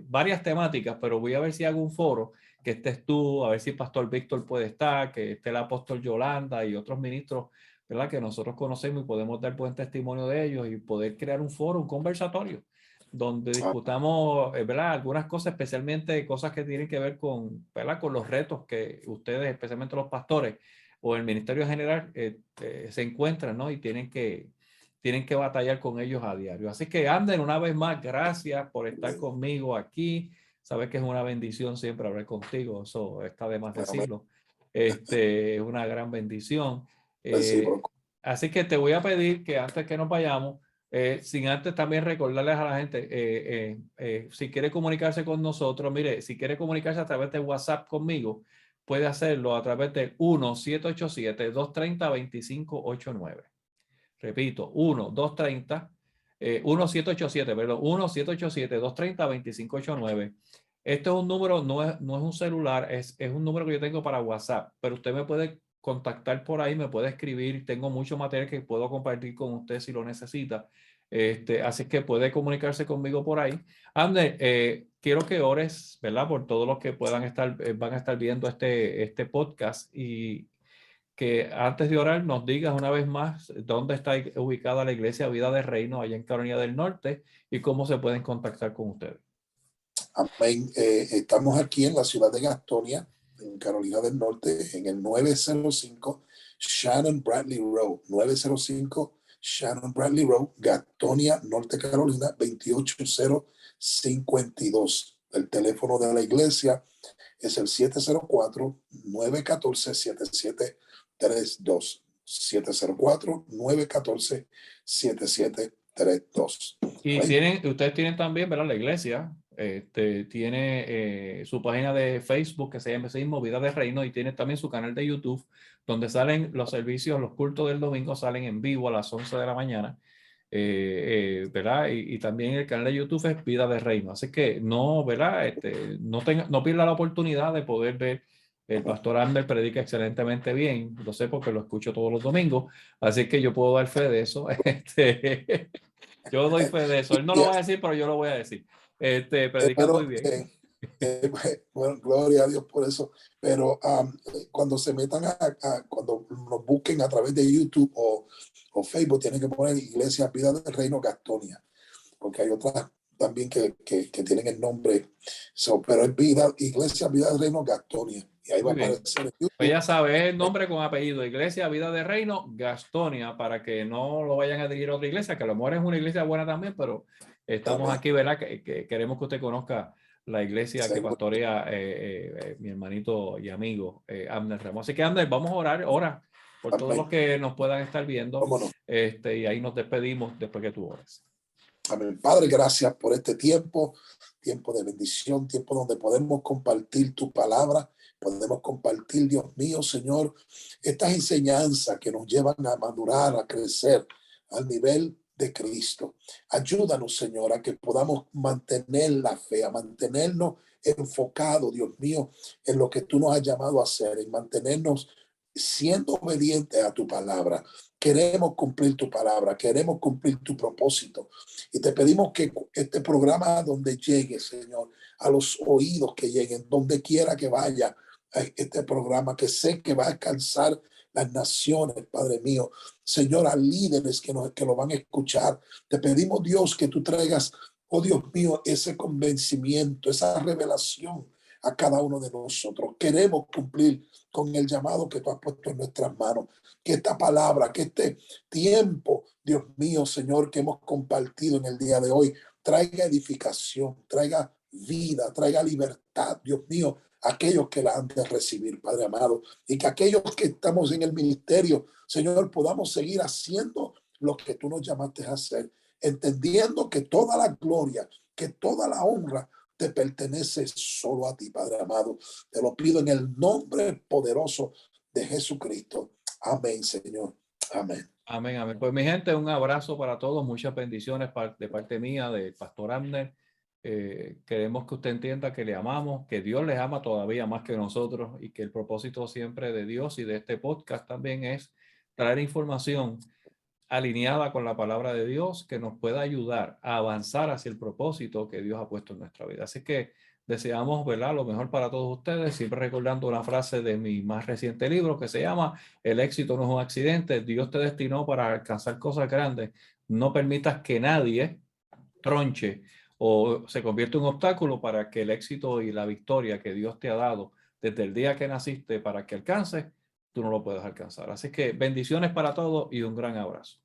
Varias temáticas, pero voy a ver si hago un foro que estés tú, a ver si el pastor Víctor puede estar, que esté el apóstol Yolanda y otros ministros, ¿verdad? Que nosotros conocemos y podemos dar buen testimonio de ellos y poder crear un foro, un conversatorio donde discutamos, ¿verdad? Algunas cosas, especialmente cosas que tienen que ver con, ¿verdad? Con los retos que ustedes, especialmente los pastores o el ministerio general, se encuentran, ¿no? Y tienen que batallar con ellos a diario. Así que, Anden, una vez más, gracias por estar conmigo aquí. Sabes que es una bendición siempre hablar contigo, eso está de más decirlo. Es una gran bendición. Así que te voy a pedir que antes que nos vayamos, sin antes también recordarles a la gente, si quiere comunicarse con nosotros, mire, si quiere comunicarse a través de WhatsApp conmigo, puede hacerlo a través del 1-787-230-2589. Repito, 1787, perdón, 1-787-230-2589. Este es un número, no es un celular, es un número que yo tengo para WhatsApp, pero usted me puede contactar por ahí, me puede escribir, tengo mucho material que puedo compartir con usted si lo necesita. Así que puede comunicarse conmigo por ahí. Abner, quiero que ores, ¿verdad? Por todos los que puedan estar, van a estar viendo este podcast, y que antes de orar nos digas una vez más dónde está ubicada la Iglesia Vida de Reino allá en Carolina del Norte y cómo se pueden contactar con ustedes. Amén. Estamos aquí en la ciudad de Gastonia, en Carolina del Norte, en el 905 Shannon Bradley Road. 905 Shannon Bradley Road, Gastonia, Norte Carolina, 28052. El teléfono de la iglesia es el 704-914-7732. 704-914-7732. Y ustedes tienen también, ¿verdad? La iglesia tiene su página de Facebook que se llama Vida de Reino, y tiene también su canal de YouTube donde salen los servicios, los cultos del domingo salen en vivo a las 11 de la mañana, ¿verdad? Y también el canal de YouTube es Vida de Reino. Así que no, ¿verdad? No pierda la oportunidad de poder ver. El pastor Abner predica excelentemente bien, lo sé porque lo escucho todos los domingos, así que yo puedo dar fe de eso. Yo doy fe de eso. Él no lo va a decir, pero yo lo voy a decir. Predica muy bien. Bueno, gloria a Dios por eso. Pero cuando se metan cuando nos busquen a través de YouTube o Facebook, tienen que poner Iglesia Vida del Reino Gastonia, porque hay otras también que tienen el nombre. Pero es Iglesia Vida del Reino Gastonia. Y ahí Muy va a bien. aparecer en YouTube. Pues ya sabes, es el nombre con apellido, Iglesia Vida de Reino Gastonia, para que no lo vayan a dirigir a otra iglesia, que a lo mejor es una iglesia buena también, pero estamos Amén. aquí, ¿verdad? Que queremos que usted conozca la iglesia que Seguro. pastorea mi hermanito y amigo Abner Ramos. Así que Abner, vamos a orar ahora por todos los que nos puedan estar viendo. Vámonos. Y ahí nos despedimos después que tú ores. Amén. Padre, gracias por este tiempo de bendición, tiempo donde podemos compartir tu palabra, podemos compartir, Dios mío, Señor, estas enseñanzas que nos llevan a madurar, a crecer al nivel de Cristo. Ayúdanos, Señor, a que podamos mantener la fe, a mantenernos enfocados, Dios mío, en lo que tú nos has llamado a hacer, en mantenernos siendo obedientes a tu palabra. Queremos cumplir tu palabra, queremos cumplir tu propósito. Y te pedimos que este programa donde llegue, Señor, a los oídos que lleguen, donde quiera que vaya este programa, que sé que va a alcanzar las naciones, Padre mío. Señor, a líderes que lo van a escuchar. Te pedimos, Dios, que tú traigas, oh Dios mío, ese convencimiento, esa revelación a cada uno de nosotros. Queremos cumplir con el llamado que tú has puesto en nuestras manos. Que esta palabra, que este tiempo, Dios mío, Señor, que hemos compartido en el día de hoy, traiga edificación, traiga vida, traiga libertad, Dios mío, aquellos que la han de recibir, Padre amado, y que aquellos que estamos en el ministerio, Señor, podamos seguir haciendo lo que tú nos llamaste a hacer, entendiendo que toda la gloria, que toda la honra te pertenece solo a ti, Padre amado. Te lo pido en el nombre poderoso de Jesucristo. Amén, Señor. Amén. Amén, amén. Pues mi gente, un abrazo para todos, muchas bendiciones de parte mía, del pastor Abner. Queremos que usted entienda que le amamos, que Dios les ama todavía más que nosotros, y que el propósito siempre de Dios y de este podcast también es traer información alineada con la palabra de Dios que nos pueda ayudar a avanzar hacia el propósito que Dios ha puesto en nuestra vida. Así que deseamos, ¿verdad?, lo mejor para todos ustedes, siempre recordando una frase de mi más reciente libro que se llama El éxito no es un accidente, Dios te destinó para alcanzar cosas grandes. No permitas que nadie tronche o se convierta en un obstáculo para que el éxito y la victoria que Dios te ha dado desde el día que naciste para que alcances, tú no lo puedes alcanzar. Así que bendiciones para todos y un gran abrazo.